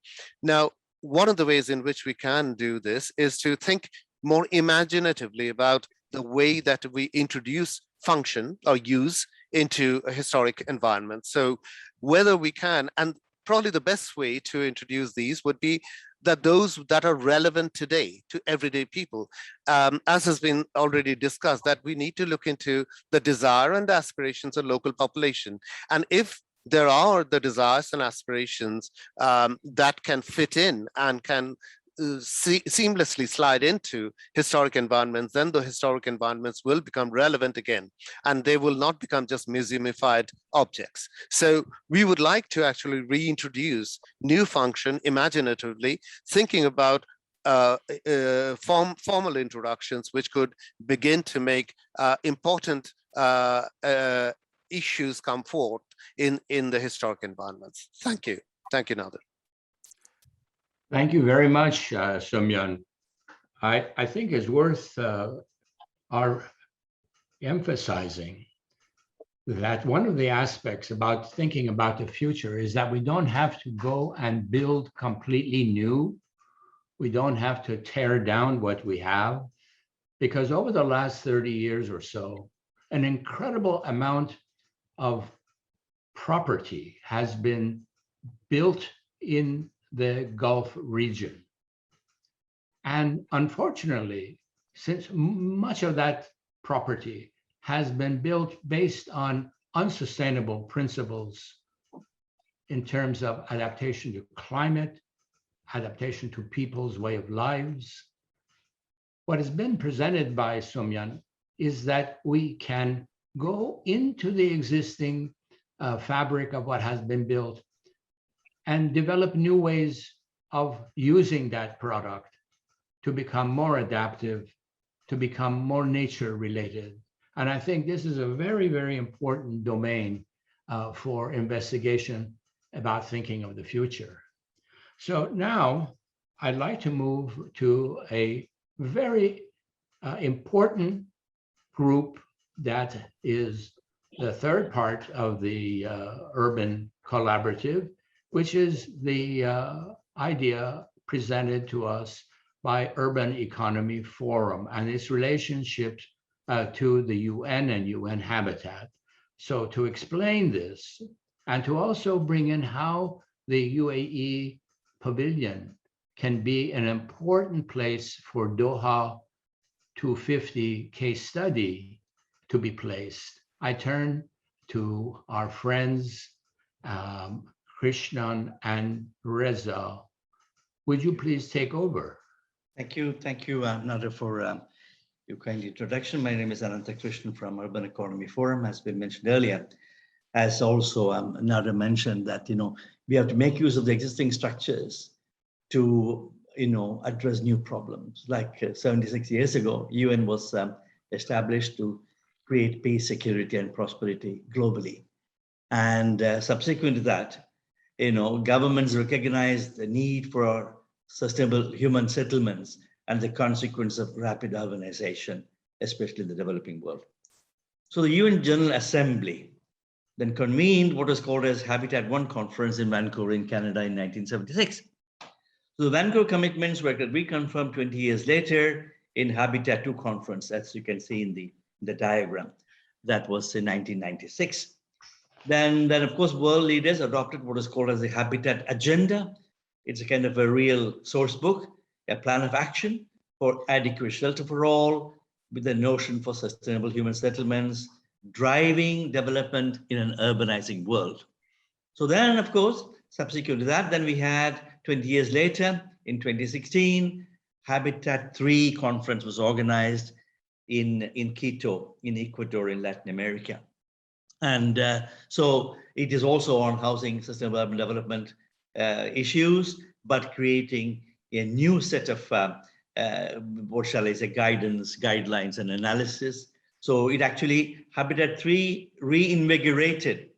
Now, one of the ways in which we can do this is to think more imaginatively about the way that we introduce function or use into a historic environment. So whether we can, and probably the best way to introduce these would be that those that are relevant today to everyday people, as has been already discussed, that we need to look into the desire and aspirations of local population. And if there are the desires and aspirations that can fit in and can seamlessly slide into historic environments, then the historic environments will become relevant again, and they will not become just museumified objects. So we would like to actually reintroduce new function imaginatively, thinking about formal introductions which could begin to make important issues come forth in the historic environments. Thank you. Thank you, Nader. Thank you very much, Soumyen. I think it's worth our emphasizing that one of the aspects about thinking about the future is that we don't have to go and build completely new. We don't have to tear down what we have, because over the last 30 years or so, an incredible amount of property has been built in the Gulf region. And unfortunately, since much of that property has been built based on unsustainable principles in terms of adaptation to climate, adaptation to people's way of lives, what has been presented by Soumyen is that we can go into the existing fabric of what has been built and develop new ways of using that product to become more adaptive, to become more nature related. And I think this is a very, very important domain for investigation about thinking of the future. So now I'd like to move to a very important group that is the third part of the urban collaborative, which is the idea presented to us by Urban Economy Forum and its relationships to the UN and UN Habitat. So to explain this and to also bring in how the UAE Pavilion can be an important place for Doha 250 case study to be placed, I turn to our friends, Krishnan and Reza. Would you please take over? Thank you, Nader, for your kind introduction. My name is Anantha Krishnan from Urban Economy Forum, as been mentioned earlier. As also Nader mentioned that, we have to make use of the existing structures to, address new problems. Like 76 years ago, UN was established to create peace, security, and prosperity globally. And subsequent to that, governments recognized the need for sustainable human settlements and the consequence of rapid urbanization, especially in the developing world. So the UN General Assembly then convened what was called as Habitat 1 conference in Vancouver in Canada in 1976. So the Vancouver commitments were reconfirmed 20 years later in Habitat 2 conference, as you can see in the diagram. That was in 1996. Then of course, world leaders adopted what is called as the Habitat Agenda. It's a kind of a real source book, a plan of action for adequate shelter for all, with the notion for sustainable human settlements, driving development in an urbanizing world. So then, of course, subsequent to that, then we had 20 years later, in 2016, Habitat 3 conference was organized in Quito, in Ecuador, in Latin America. And so it is also on housing, sustainable urban development issues, but creating a new set of, what shall I say, guidelines and analysis. So it actually, Habitat 3 reinvigorated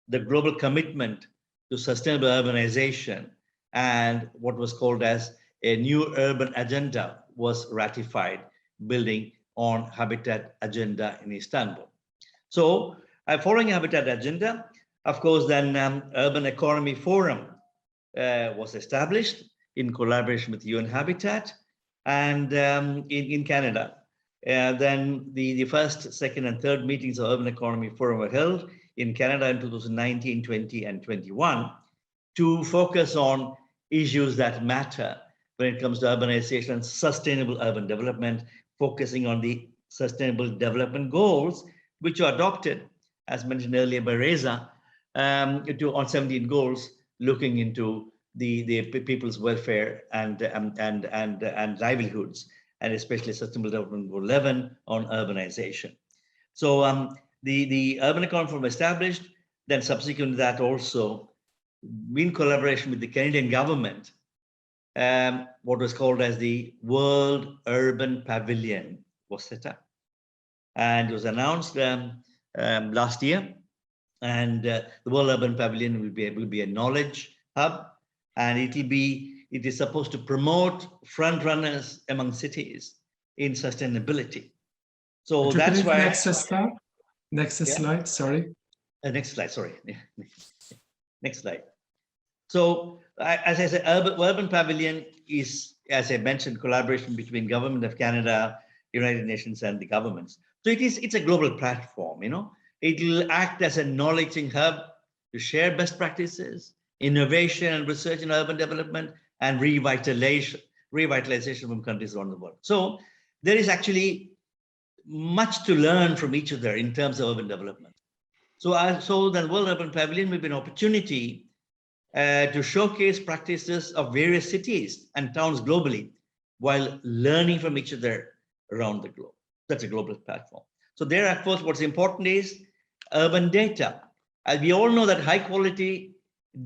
the global commitment to sustainable urbanization, and what was called as a new urban agenda was ratified, building on Habitat Agenda in Istanbul. So following Habitat Agenda, of course, then Urban Economy Forum was established in collaboration with UN Habitat and in Canada. Then the first, second, and third meetings of Urban Economy Forum were held in Canada in 2019, 20, and 21 to focus on issues that matter when it comes to urbanization and sustainable urban development, focusing on the Sustainable Development Goals, which were adopted, as mentioned earlier by Reza, on 17 goals, looking into the people's welfare and livelihoods, and especially Sustainable Development Goal 11 on urbanization. So the Urban Economy Forum established, then subsequent to that also, in collaboration with the Canadian government, what was called as the World Urban Pavilion was set up. And it was announced last year. And the World Urban Pavilion will be a knowledge hub, and it is supposed to promote front runners among cities in sustainability. So that's why. Next slide, sorry. Next slide, sorry. Next slide. So as I said, Urban Pavilion is, as I mentioned, collaboration between Government of Canada, United Nations, and the governments. So it's a global platform, It will act as a knowledge hub to share best practices, innovation and research in urban development, and revitalization from countries around the world. So there is actually much to learn from each other in terms of urban development. So the World Urban Pavilion will be an opportunity to showcase practices of various cities and towns globally while learning from each other around the globe. That's a global platform. So there, of course, what's important is urban data. As we all know that high quality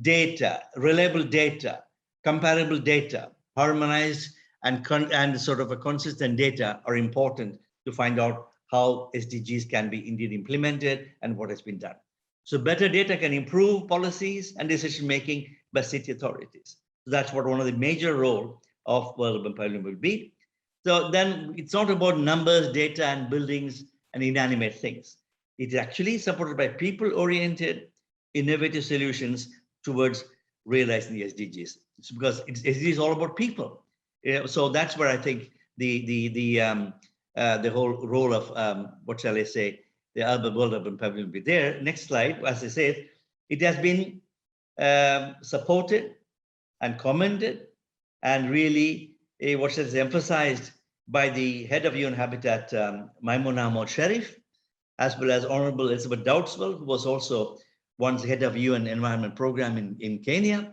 data, reliable data, comparable data, harmonized and sort of a consistent data are important to find out how SDGs can be indeed implemented and what has been done. So better data can improve policies and decision-making by city authorities. So that's what one of the major role of World Urban Pavilion will be. So then it's not about numbers, data, and buildings and inanimate things. It is actually supported by people-oriented, innovative solutions towards realizing the SDGs. It's because SDGs is all about people. So that's where I think the whole role of what shall I say, the World Urban Pavilion will be there. Next slide. As I said, it has been supported and commended, and really what is emphasized by the head of UN Habitat, Maimouna Ahmad Sharif, as well as Honorable Elizabeth Doudswell, who was also once head of UN Environment Program in Kenya,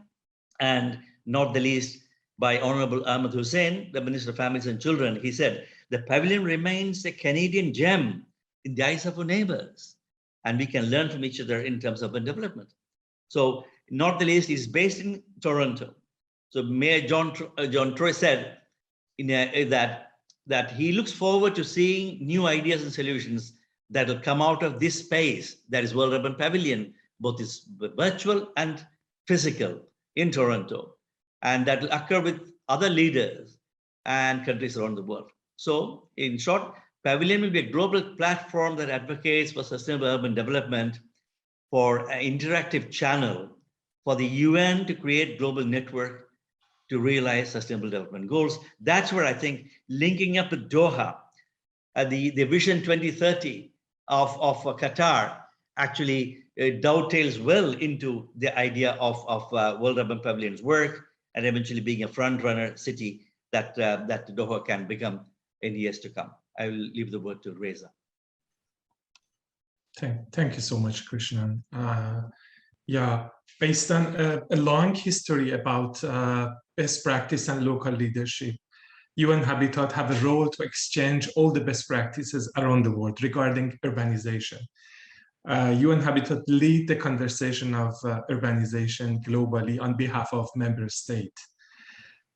and not the least by Honorable Ahmed Hussein, the Minister of Families and Children. He said, the pavilion remains a Canadian gem in the eyes of our neighbors, and we can learn from each other in terms of development. So not the least, is based in Toronto. So Mayor John Troy said that he looks forward to seeing new ideas and solutions that will come out of this space, that is World Urban Pavilion, both is virtual and physical in Toronto, and that will occur with other leaders and countries around the world. So in short, Pavilion will be a global platform that advocates for sustainable urban development, for an interactive channel for the UN to create global network to realize sustainable development goals. That's where I think linking up with Doha, the Vision 2030 of Qatar actually dovetails well into the idea of World Urban Pavilion's work, and eventually being a front-runner city that Doha can become in years to come. I will leave the word to Reza. Thank you so much, Krishnan. Yeah, based on a long history about best practice and local leadership, UN Habitat have a role to exchange all the best practices around the world regarding urbanization. UN Habitat lead the conversation of urbanization globally on behalf of member states.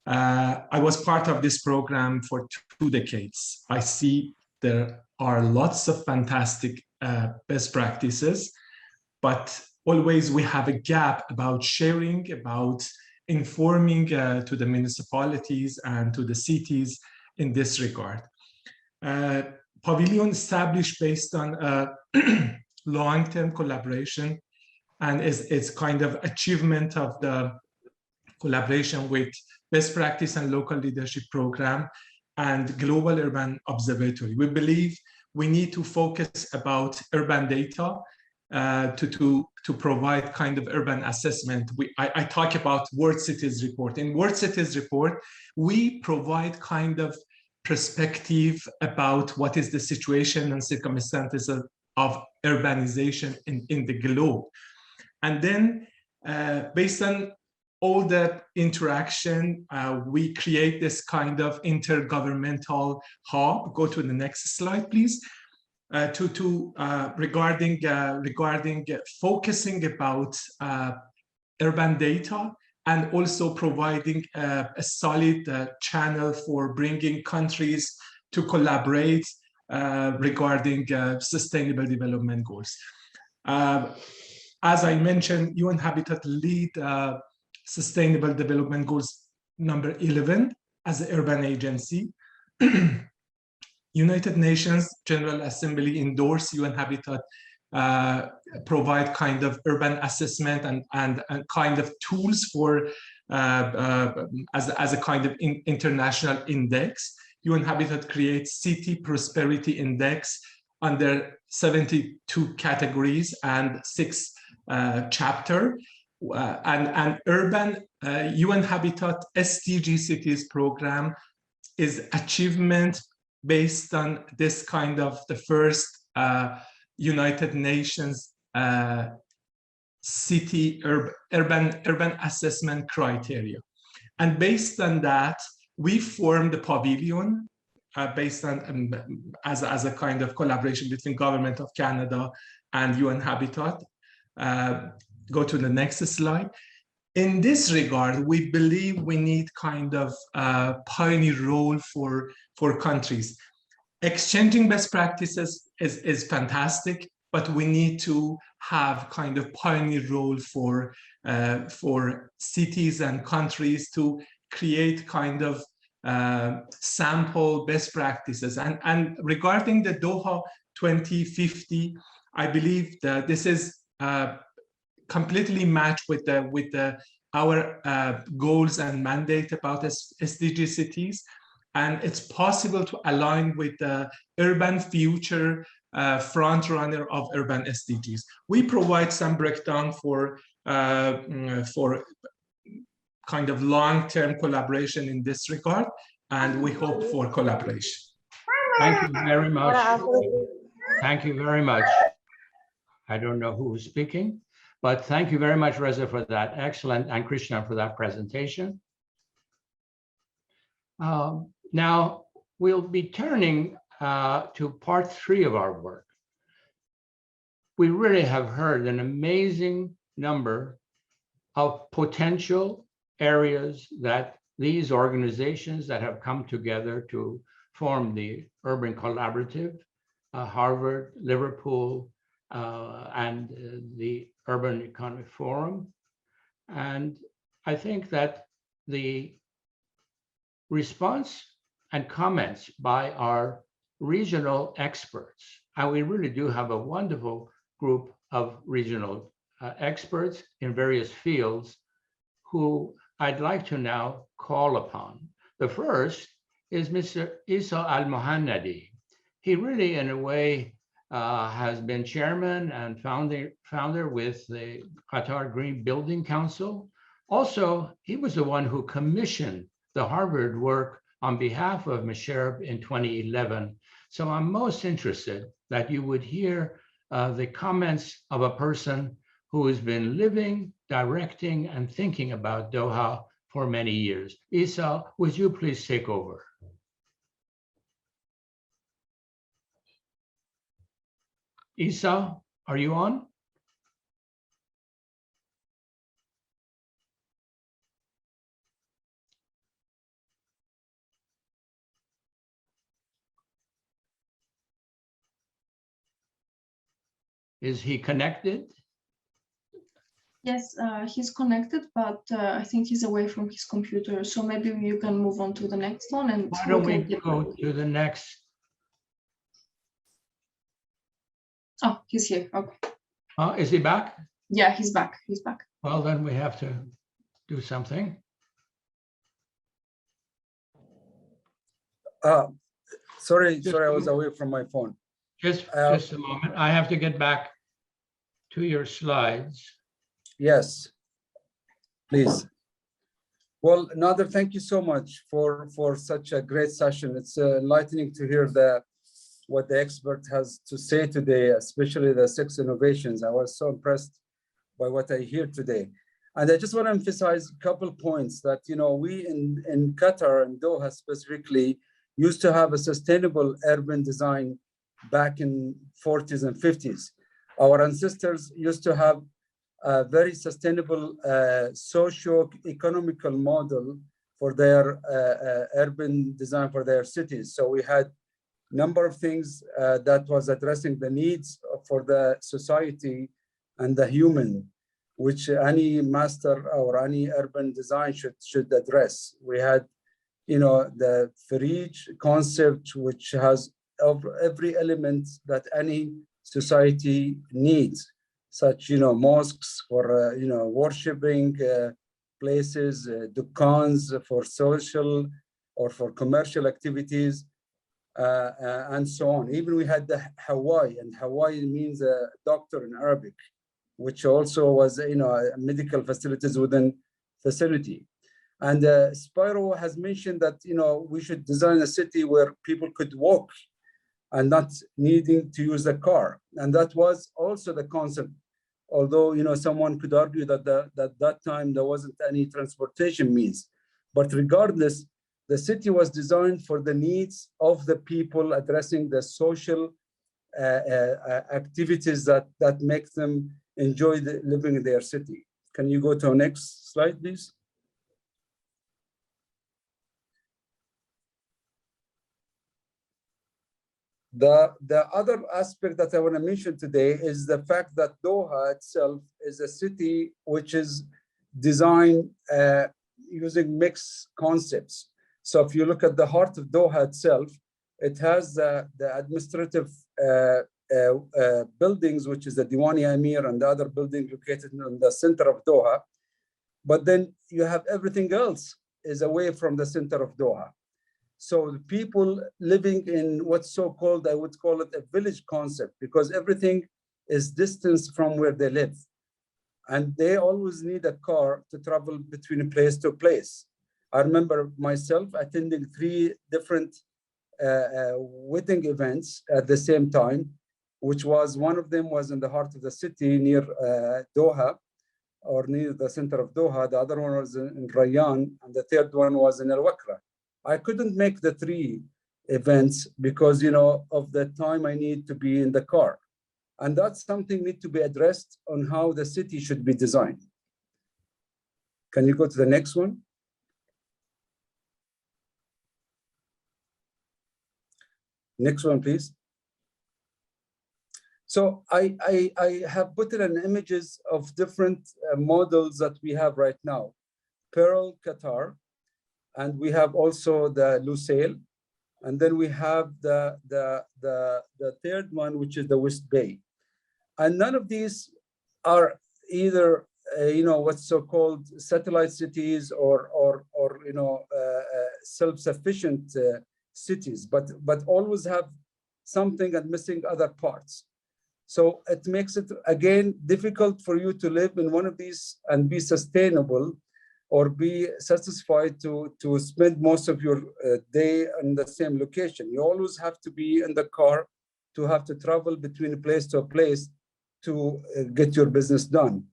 I was part of this program for 2 decades. I see there are lots of fantastic best practices, but always we have a gap about sharing, about informing to the municipalities and to the cities in this regard. Pavilion established based on long-term collaboration, and it's kind of achievement of the collaboration with best practice and local leadership program and global urban observatory. We believe we need to focus about urban data to provide kind of urban assessment. I talk about World Cities Report. In World Cities Report, we provide kind of perspective about what is the situation and circumstances of urbanization in the globe. And then based on all the interaction, we create this kind of intergovernmental hub. Go to the next slide, please. Regarding focusing about urban data and also providing a solid channel for bringing countries to collaborate regarding sustainable development goals. As I mentioned, UN Habitat lead Sustainable Development Goals number 11 as an urban agency. United Nations General Assembly endorsed UN Habitat, provide kind of urban assessment and kind of tools for as a kind of international index. UN Habitat creates City Prosperity Index under 72 categories and 6 chapters. And urban UN Habitat SDG Cities program is achievement based on this kind of the first United Nations city urban assessment criteria. And based on that, we formed the Pavilion based on as a kind of collaboration between Government of Canada and UN Habitat. Go to the next slide. In this regard, we believe we need kind of a pioneer role for countries. Exchanging best practices is fantastic, but we need to have kind of pioneer role for cities and countries to create kind of sample best practices. And regarding the Doha 2050, I believe that this is completely matched with our goals and mandate about SDG cities, and it's possible to align with the urban future front runner of urban SDGs. We provide some breakdown for kind of long-term collaboration in this regard, and we hope for collaboration. Thank you very much. Thank you very much. I don't know who is speaking, but thank you very much, Reza, for that excellent, and Krishnan for that presentation. Now, we'll be turning to part 3 of our work. We really have heard an amazing number of potential areas that these organizations that have come together to form the Urban Collaborative, Harvard, Liverpool, and the Urban Economic Forum. And I think that the response and comments by our regional experts, and we really do have a wonderful group of regional experts in various fields who I'd like to now call upon. The first is Mr. Isa Al-Mohannadi. He really, in a way, has been chairman and founder with the Qatar Green Building Council. Also, he was the one who commissioned the Harvard work on behalf of Musharraf in 2011. So I'm most interested that you would hear the comments of a person who has been living, directing, and thinking about Doha for many years. Isa, would you please take over? Isa, are you on? Is he connected? Yes, he's connected, but I think he's away from his computer. So maybe you can move on to the next one. And why don't we go to the next? Oh, he's here. Okay. Is he back? Yeah, he's back. He's back. Well, then we have to do something. Sorry, I was away from my phone. Just a moment. I have to get back to your slides. Yes, please. Well, Nader, thank you so much for such a great session. It's enlightening to hear what the expert has to say today, especially the 6 innovations. I was so impressed by what I hear today. And I just want to emphasize a couple points that, you know, we in Qatar and Doha specifically used to have a sustainable urban design back in 40s and 50s. Our ancestors used to have a very sustainable socio-economical model for their urban design for their cities. So we had a number of things that was addressing the needs for the society and the human, which any master or any urban design should address. We had, you know, the Farij concept, which has every element that any society needs, such, you know, mosques for, you know, worshipping places, dukkans for social or for commercial activities, and so on. Even we had the Hawaii, and Hawaii means a doctor in Arabic, which also was, you know, medical facilities within facility. And Spyro has mentioned that, you know, we should design a city where people could walk and not needing to use a car. And that was also the concept, although, you know, someone could argue that that time there wasn't any transportation means. But regardless, the city was designed for the needs of the people, addressing the social activities that make them enjoy living in their city. Can you go to the next slide, please? The other aspect that I want to mention today is the fact that Doha itself is a city which is designed using mixed concepts. So if you look at the heart of Doha itself, it has the administrative buildings, which is the Diwani Amir and the other building located in the center of Doha. But then you have everything else is away from the center of Doha. So the people living in what's so-called, I would call it a village concept, because everything is distance from where they live. And they always need a car to travel between place to place. I remember myself attending 3 different wedding events at the same time, which was, one of them was in the heart of the city near Doha, or near the center of Doha. The other one was in Rayyan, and the third one was in Al Wakra, I couldn't make the 3 events because, you know, of the time I need to be in the car. And that's something need to be addressed on how the city should be designed. Can you go to the next one? Next one, please. So I have put in images of different models that we have right now. Pearl, Qatar, and we have also the Lusail, and then we have the third one, which is the West Bay. And none of these are either you know, what's so-called satellite cities or you know, self-sufficient cities, but always have something and missing other parts. So it makes it, again, difficult for you to live in one of these and be sustainable or be satisfied to spend most of your day in the same location. You always have to be in the car, to have to travel between place to place to get your business done.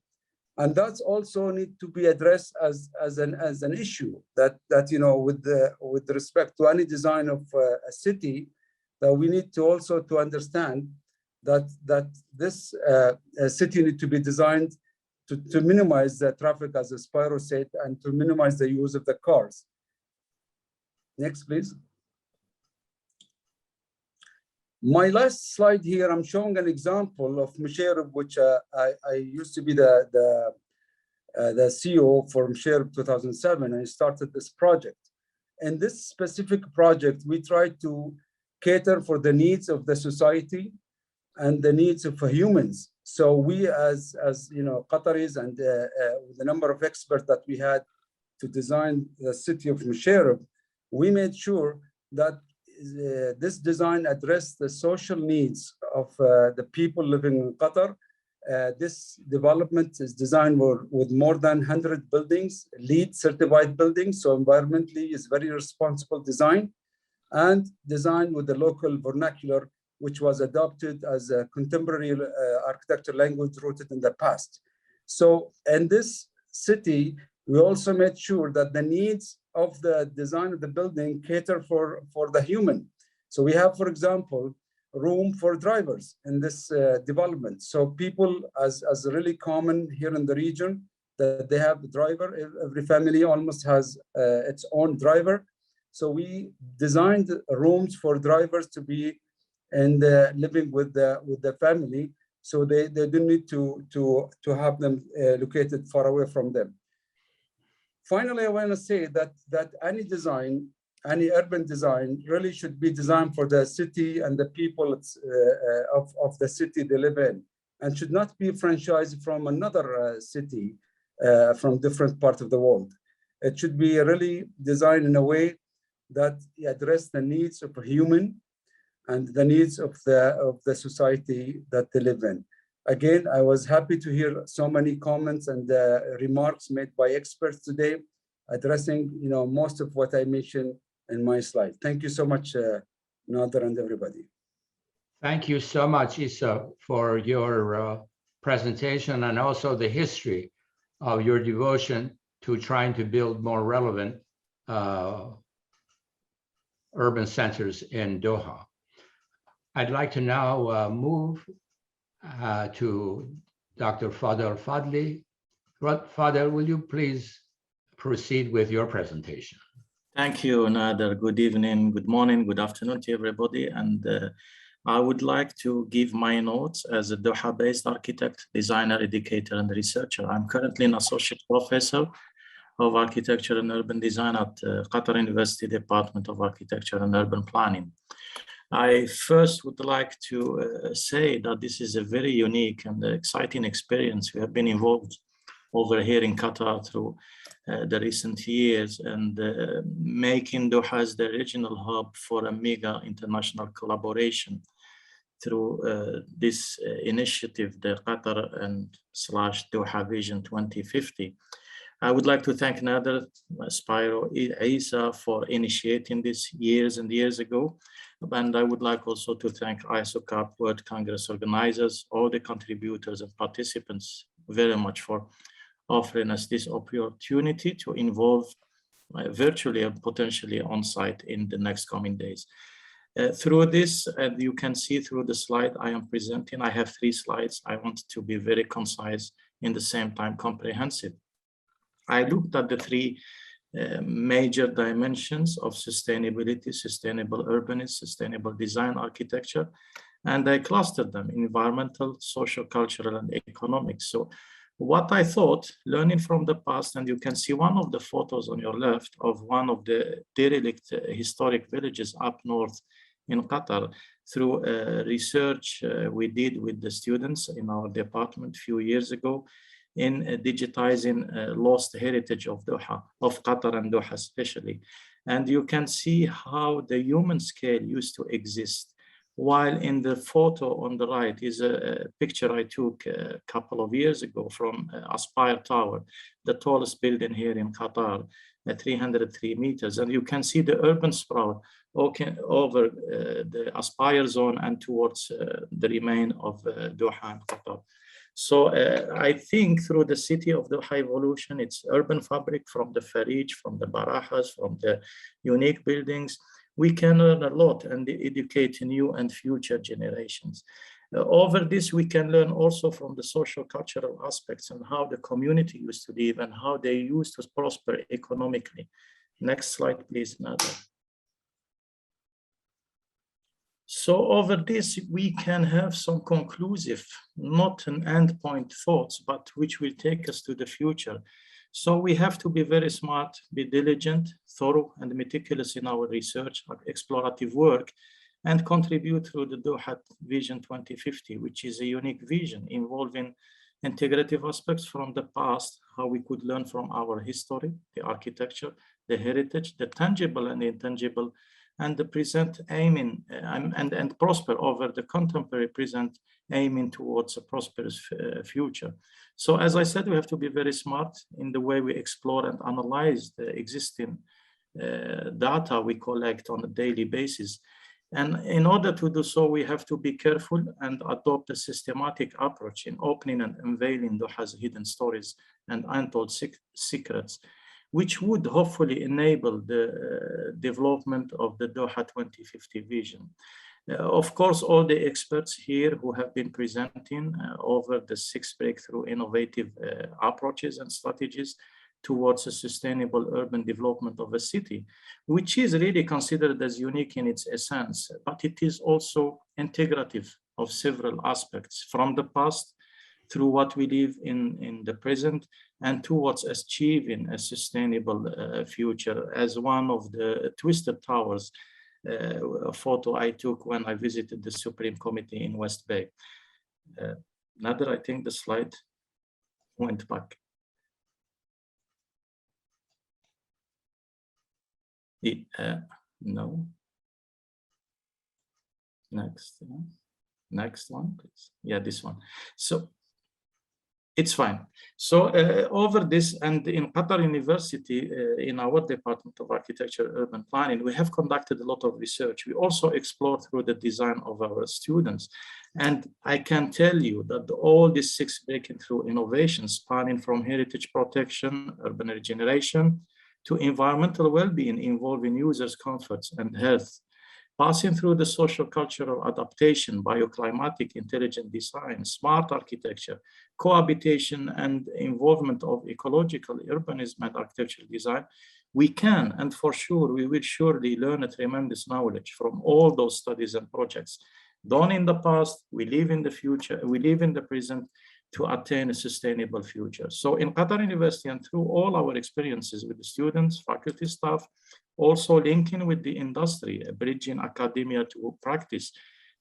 And that's also need to be addressed as an issue that you know, with respect to any design of a city, that we need to also to understand that this city need to be designed to minimize the traffic, as Spyro said, and to minimize the use of the cars. Next, please. My last slide here, I'm showing an example of Musharraf, which I used to be the CEO for Musharraf 2007. I started this project. In this specific project, we tried to cater for the needs of the society and the needs of humans. So we, as you know, Qataris and the number of experts that we had to design the city of Musharraf, we made sure that this design addressed the social needs of the people living in Qatar. This development is designed with more than 100 buildings, LEED certified buildings, so environmentally is very responsible design, and designed with the local vernacular, which was adopted as a contemporary architecture language rooted in the past. So in this city, we also made sure that the needs of the design of the building cater for the human. So we have, for example, room for drivers in this development. So people, as really common here in the region, that they have a driver. Every family almost has its own driver. So we designed rooms for drivers to be and living with the family, so they don't need to have them located far away from them. Finally, I want to say that any design, any urban design, really should be designed for the city and the people of the city they live in, and should not be franchised from another city from different parts of the world. It should be really designed in a way that address the needs of a human and the needs of the society that they live in. Again, I was happy to hear so many comments and remarks made by experts today, addressing most of what I mentioned in my slide. Thank you so much, Nader and everybody. Thank you so much, Isa, for your presentation and also the history of your devotion to trying to build more relevant urban centers in Doha. I'd like to now move to Dr. Fadel Fadli. Fadel, will you please proceed with your presentation? Thank you, Nader. Good evening, good morning, good afternoon to everybody. And I would like to give my notes as a Doha-based architect, designer, educator, and researcher. I'm currently an associate professor of architecture and urban design at Qatar University Department of Architecture and Urban Planning. I first would like to say that this is a very unique and exciting experience. We have been involved over here in Qatar through the recent years, and making Doha as the regional hub for a mega international collaboration through this initiative, the Qatar and / Doha Vision 2050. I would like to thank Nader, Spyro, Isa for initiating this years and years ago. And I would like also to thank ISOCARP World Congress organizers, all the contributors and participants very much for offering us this opportunity to involve virtually and potentially on site in the next coming days. Through this, you can see through the slide I am presenting, I have 3 slides. I want to be very concise, in the same time comprehensive. I looked at the 3 major dimensions of sustainability, sustainable urbanism, sustainable design architecture, and I clustered them: environmental, social, cultural, and economic. So what I thought, learning from the past, and you can see one of the photos on your left of one of the derelict historic villages up north in Qatar, through research we did with the students in our department a few years ago in digitizing lost heritage of Doha, of Qatar and Doha especially. And you can see how the human scale used to exist. While in the photo on the right is a picture I took a couple of years ago from Aspire Tower, the tallest building here in Qatar, at 303 meters. And you can see the urban sprawl over the Aspire zone and towards the remain of Doha and Qatar. So I think through the city of Doha evolution, its urban fabric, from the Farij, from the Barajas, from the unique buildings, we can learn a lot and educate new and future generations. Over this, we can learn also from the social cultural aspects and how the community used to live and how they used to prosper economically. Next slide, please, Nader. So over this, we can have some conclusive, not an endpoint thoughts, but which will take us to the future. So we have to be very smart, be diligent, thorough, and meticulous in our research, our explorative work, and contribute through the Doha Vision 2050, which is a unique vision involving integrative aspects from the past, how we could learn from our history, the architecture, the heritage, the tangible and the intangible, and the present aiming and prosper over the contemporary present, aiming towards a prosperous future. So as I said, we have to be very smart in the way we explore and analyze the existing data we collect on a daily basis. And in order to do so, we have to be careful and adopt a systematic approach in opening and unveiling Doha's hidden stories and untold secrets, which would hopefully enable the development of the Doha 2050 vision. Of course, all the experts here who have been presenting over the 6 breakthrough innovative approaches and strategies towards a sustainable urban development of a city, which is really considered as unique in its essence, but it is also integrative of several aspects from the past through what we live in the present and towards achieving a sustainable future, as one of the twisted towers a photo I took when I visited the Supreme Committee in West Bay. Nader, I think the slide went back. No. Next one, please. Yeah, this one. So it's fine. So over this, and in Qatar University, in our Department of Architecture Urban Planning, we have conducted a lot of research. We also explore through the design of our students. And I can tell you that all these 6 breakthrough innovations spanning from heritage protection, urban regeneration, to environmental well-being involving users' comforts and health, passing through the social cultural adaptation, bioclimatic intelligent design, smart architecture, cohabitation and involvement of ecological urbanism and architectural design, we can, and for sure, we will surely learn a tremendous knowledge from all those studies and projects done in the past. We live in the future, we live in the present to attain a sustainable future. So in Qatar University and through all our experiences with the students, faculty, staff, also linking with the industry, bridging academia to practice,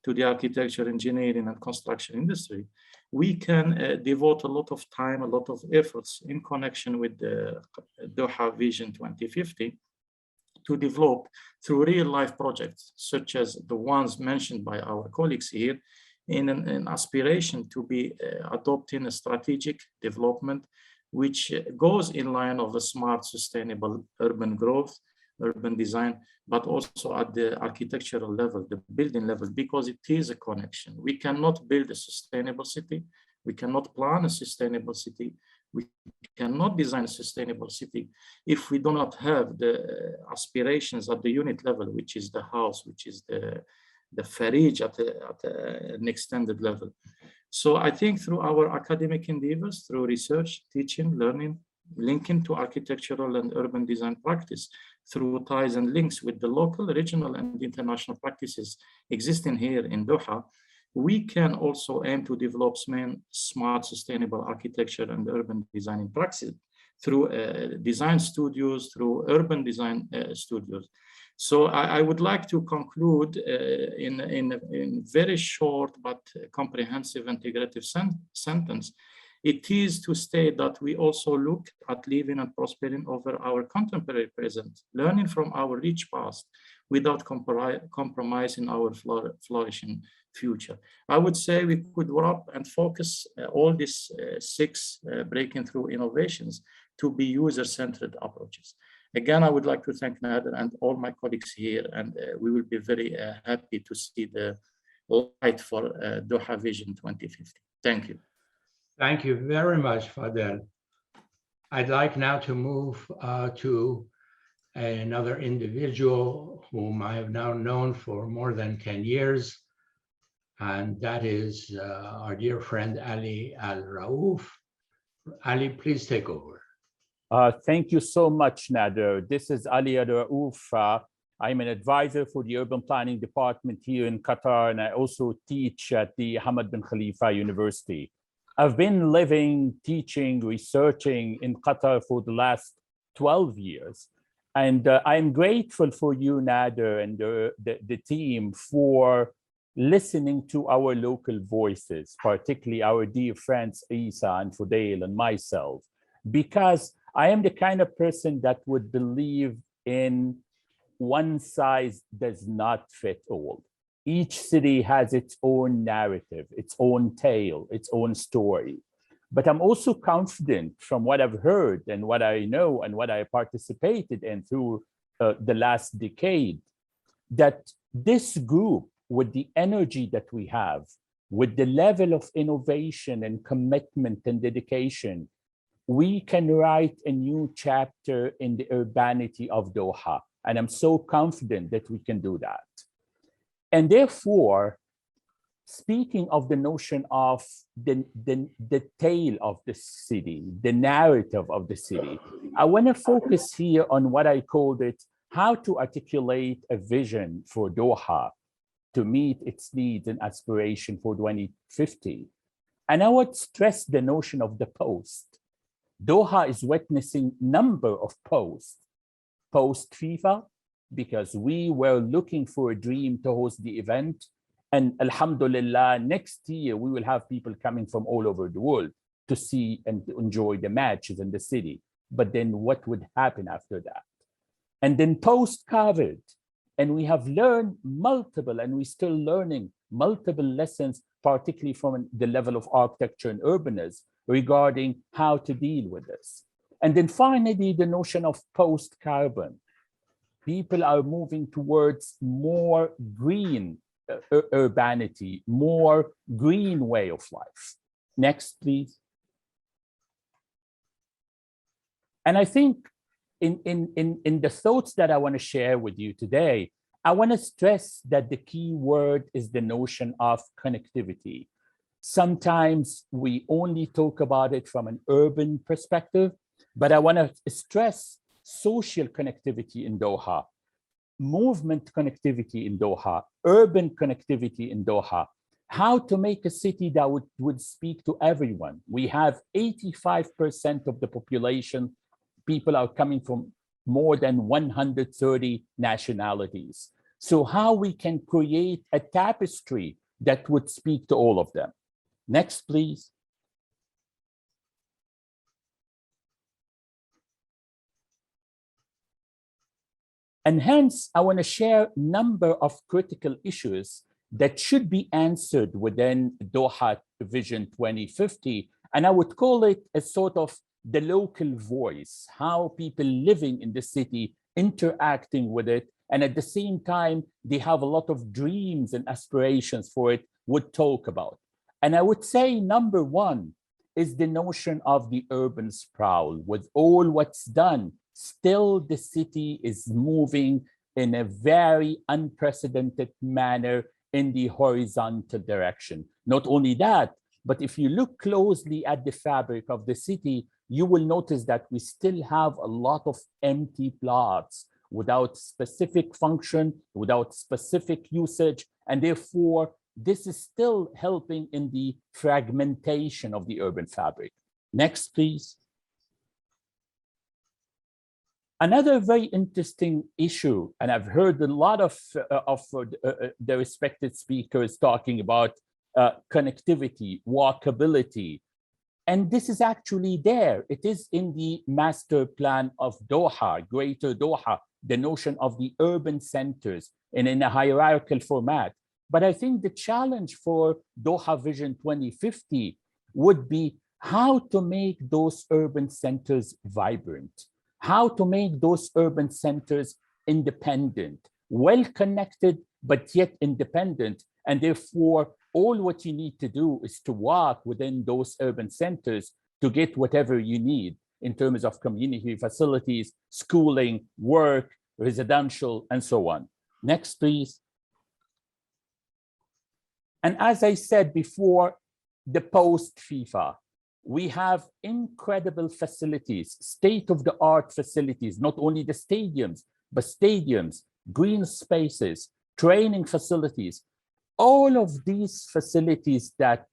to the architecture, engineering, and construction industry, we can devote a lot of time, a lot of efforts in connection with the Doha Vision 2050 to develop through real-life projects, such as the ones mentioned by our colleagues here, in an aspiration to be adopting a strategic development which goes in line of a smart, sustainable urban growth, urban design, but also at the architectural level, the building level, because it is a connection. We cannot build a sustainable city. We cannot plan a sustainable city. We cannot design a sustainable city if we do not have the aspirations at the unit level, which is the house, which is the farij at an extended level. So I think through our academic endeavors, through research, teaching, learning, linking to architectural and urban design practice, through ties and links with the local, regional, and international practices existing here in Doha, we can also aim to develop smart, sustainable architecture and urban design in practice through design studios, through urban design studios. So I would like to conclude in very short but comprehensive integrative sentence. It is to state that we also look at living and prospering over our contemporary present, learning from our rich past without compromising our flourishing future. I would say we could wrap and focus all these 6 breaking through innovations to be user-centered approaches. Again, I would like to thank Nader and all my colleagues here, and we will be very happy to see the light for Doha Vision 2050. Thank you. Thank you very much, Fadel. I'd like now to move to another individual whom I have now known for more than 10 years, and that is our dear friend Ali Al-Raouf. Ali, please take over. Thank you so much, Nader. This is Ali Al-Raouf. I'm an advisor for the Urban Planning Department here in Qatar, and I also teach at the Hamad bin Khalifa University. I've been living, teaching, researching in Qatar for the last 12 years. And I'm grateful for you, Nader, and the team for listening to our local voices, particularly our dear friends, Reza and Fadel and myself, because I am the kind of person that would believe in one size does not fit all. Each city has its own narrative, its own tale, its own story. But I'm also confident from what I've heard and what I know and what I participated in through the last decade, that this group, with the energy that we have, with the level of innovation and commitment and dedication, we can write a new chapter in the urbanity of Doha. And I'm so confident that we can do that. And therefore, speaking of the notion of the tale of the city, the narrative of the city, I want to focus here on what I called it, how to articulate a vision for Doha to meet its needs and aspiration for 2050. And I would stress the notion of the post. Doha is witnessing number of post-FIFA, because we were looking for a dream to host the event. And alhamdulillah, next year, we will have people coming from all over the world to see and to enjoy the matches in the city. But then what would happen after that? And then post-COVID, and we have learned multiple, and we're still learning multiple lessons, particularly from the level of architecture and urbanism regarding how to deal with this. And then finally, the notion of post-carbon. People are moving towards more green urbanity, more green way of life. Next, please. And I think in the thoughts that I want to share with you today, I want to stress that the key word is the notion of connectivity. Sometimes we only talk about it from an urban perspective, but I want to stress social connectivity in Doha, movement connectivity in Doha, urban connectivity in Doha, how to make a city that would speak to everyone. We have 85% of the population, people are coming from more than 130 nationalities. So how we can create a tapestry that would speak to all of them. Next, please. And hence, I want to share a number of critical issues that should be answered within Doha Vision 2050. And I would call it a sort of the local voice, how people living in the city interacting with it. And at the same time, they have a lot of dreams and aspirations for it would talk about. And I would say number one is the notion of the urban sprawl. With all what's done, still the city is moving in a very unprecedented manner in the horizontal direction. Not only that, but if you look closely at the fabric of the city, you will notice that we still have a lot of empty plots without specific function, without specific usage, and therefore this is still helping in the fragmentation of the urban fabric. Next, please. Another very interesting issue, and I've heard a lot of the respected speakers talking about connectivity, walkability, and this is actually there. It is in the master plan of Doha, Greater Doha, the notion of the urban centers and in a hierarchical format. But I think the challenge for Doha Vision 2050 would be how to make those urban centers vibrant, how to make those urban centers independent, well-connected, but yet independent. And therefore, all what you need to do is to walk within those urban centers to get whatever you need in terms of community facilities, schooling, work, residential, and so on. Next, please. And as I said before, the post-FIFA, we have incredible facilities, state-of-the-art facilities, not only the stadiums, but stadiums, green spaces, training facilities, all of these facilities that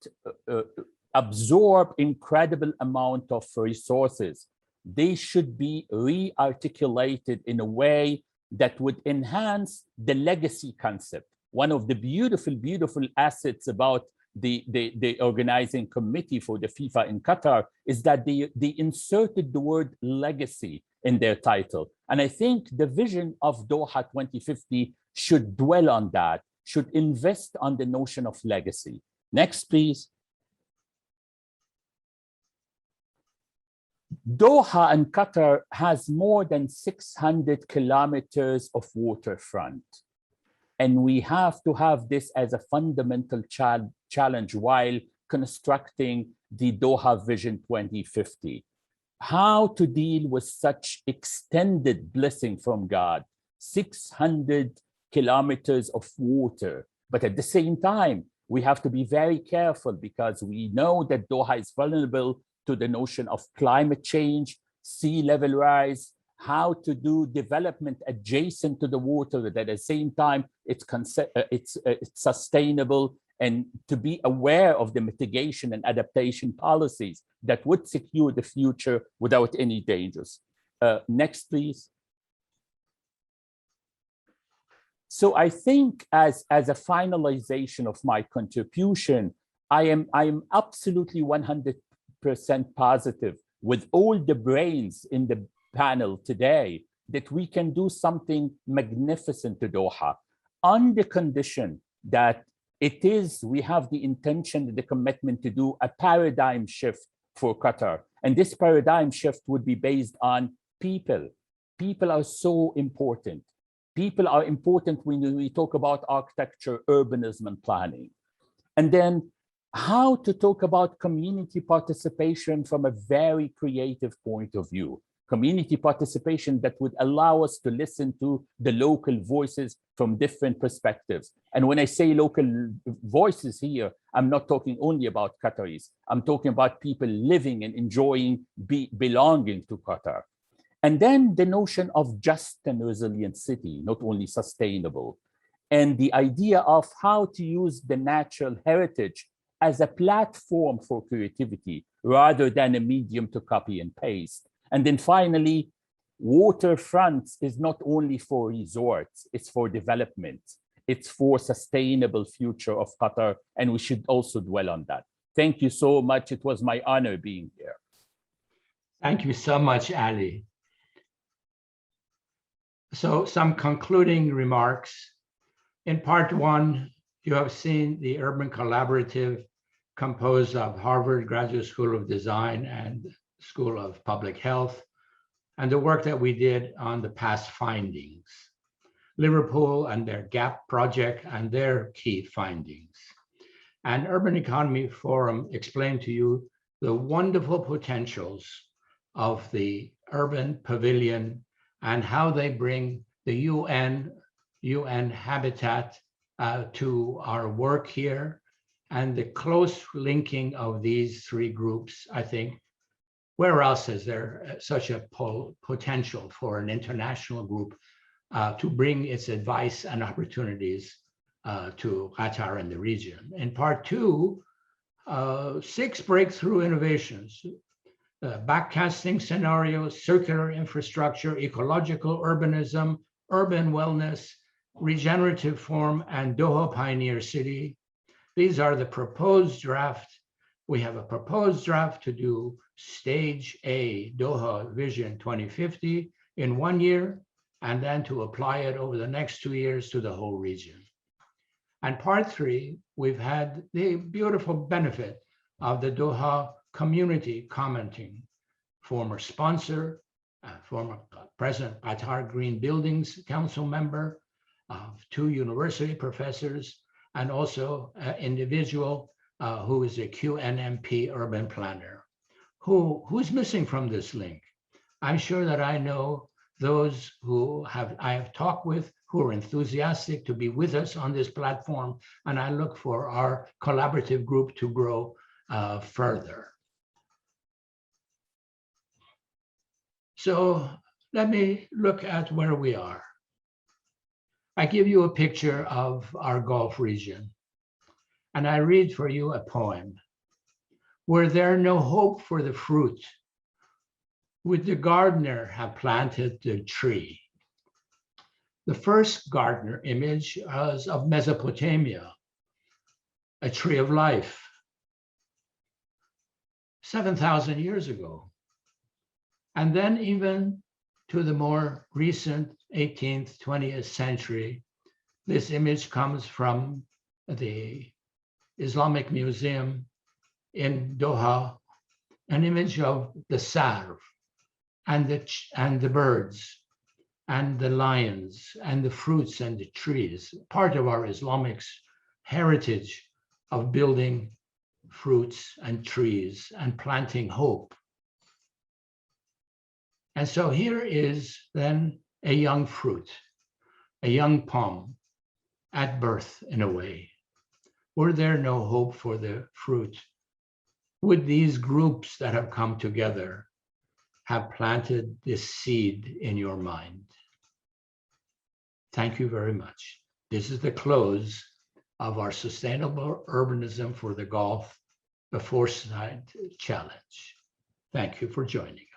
absorb incredible amount of resources, they should be re-articulated in a way that would enhance the legacy concept. One of the beautiful, beautiful assets about the organizing committee for the FIFA in Qatar is that they inserted the word legacy in their title. And I think the vision of Doha 2050 should dwell on that, should invest on the notion of legacy. Next, please. Doha and Qatar has more than 600 kilometers of waterfront. And we have to have this as a fundamental challenge while constructing the Doha Vision 2050. How to deal with such extended blessing from God, 600 kilometers of water. But at the same time, we have to be very careful because we know that Doha is vulnerable to the notion of climate change, sea level rise, how to do development adjacent to the water, that at the same time it's sustainable, and to be aware of the mitigation and adaptation policies that would secure the future without any dangers. Next, please. So I think as a finalization of my contribution, I am absolutely 100% positive with all the brains in the panel today that we can do something magnificent to Doha on the condition that we have the intention and the commitment to do a paradigm shift for Qatar. And this paradigm shift would be based on people. People are so important. People are important when we talk about architecture, urbanism, and planning. And then how to talk about community participation from a very creative point of view. Community participation that would allow us to listen to the local voices from different perspectives. And when I say local voices here, I'm not talking only about Qataris. I'm talking about people living and enjoying belonging to Qatar. And then the notion of just and resilient city, not only sustainable. And the idea of how to use the natural heritage as a platform for creativity rather than a medium to copy and paste. And then finally, waterfronts is not only for resorts, it's for development. It's for sustainable future of Qatar, and we should also dwell on that. Thank you so much. It was my honor being here. Thank you so much, Ali. So some concluding remarks. In part one, you have seen the Urban Collaborative composed of Harvard Graduate School of Design and School of Public Health, and the work that we did on the past findings. Liverpool and their GAP project and their key findings. And Urban Economy Forum explained to you the wonderful potentials of the urban pavilion and how they bring the UN habitat to our work here, and the close linking of these three groups. I think, where else is there such a potential for an international group to bring its advice and opportunities to Qatar and the region? In part two, 6 breakthrough innovations: backcasting scenarios, circular infrastructure, ecological urbanism, urban wellness, regenerative form, and Doha Pioneer City. These are the proposed draft. We have a proposed draft to do stage A, Doha Vision 2050, in 1 year, and then to apply it over the next 2 years to the whole region. And part 3, we've had the beautiful benefit of the Doha community commenting, former sponsor, former President Qatar Green Buildings Council member, 2 university professors, and also an individual who is a QNMP urban planner. Who's missing from this link? I'm sure that I know those who I have talked with who are enthusiastic to be with us on this platform, and I look for our collaborative group to grow further. So let me look at where we are. I give you a picture of our Gulf region, and I read for you a poem. Were there no hope for the fruit, would the gardener have planted the tree? The first gardener image was of Mesopotamia, a tree of life, 7,000 years ago. And then even to the more recent 18th, 20th century, this image comes from the Islamic Museum in Doha, an image of the sarv and the birds and the lions and the fruits and the trees, part of our Islamic heritage of building fruits and trees and planting hope. And so here is then a young fruit, a young palm at birth in a way. Were there no hope for the fruit? Would these groups that have come together have planted this seed in your mind? Thank you very much. This is the close of our Sustainable Urbanism for the Gulf, the Foresight Challenge. Thank you for joining us.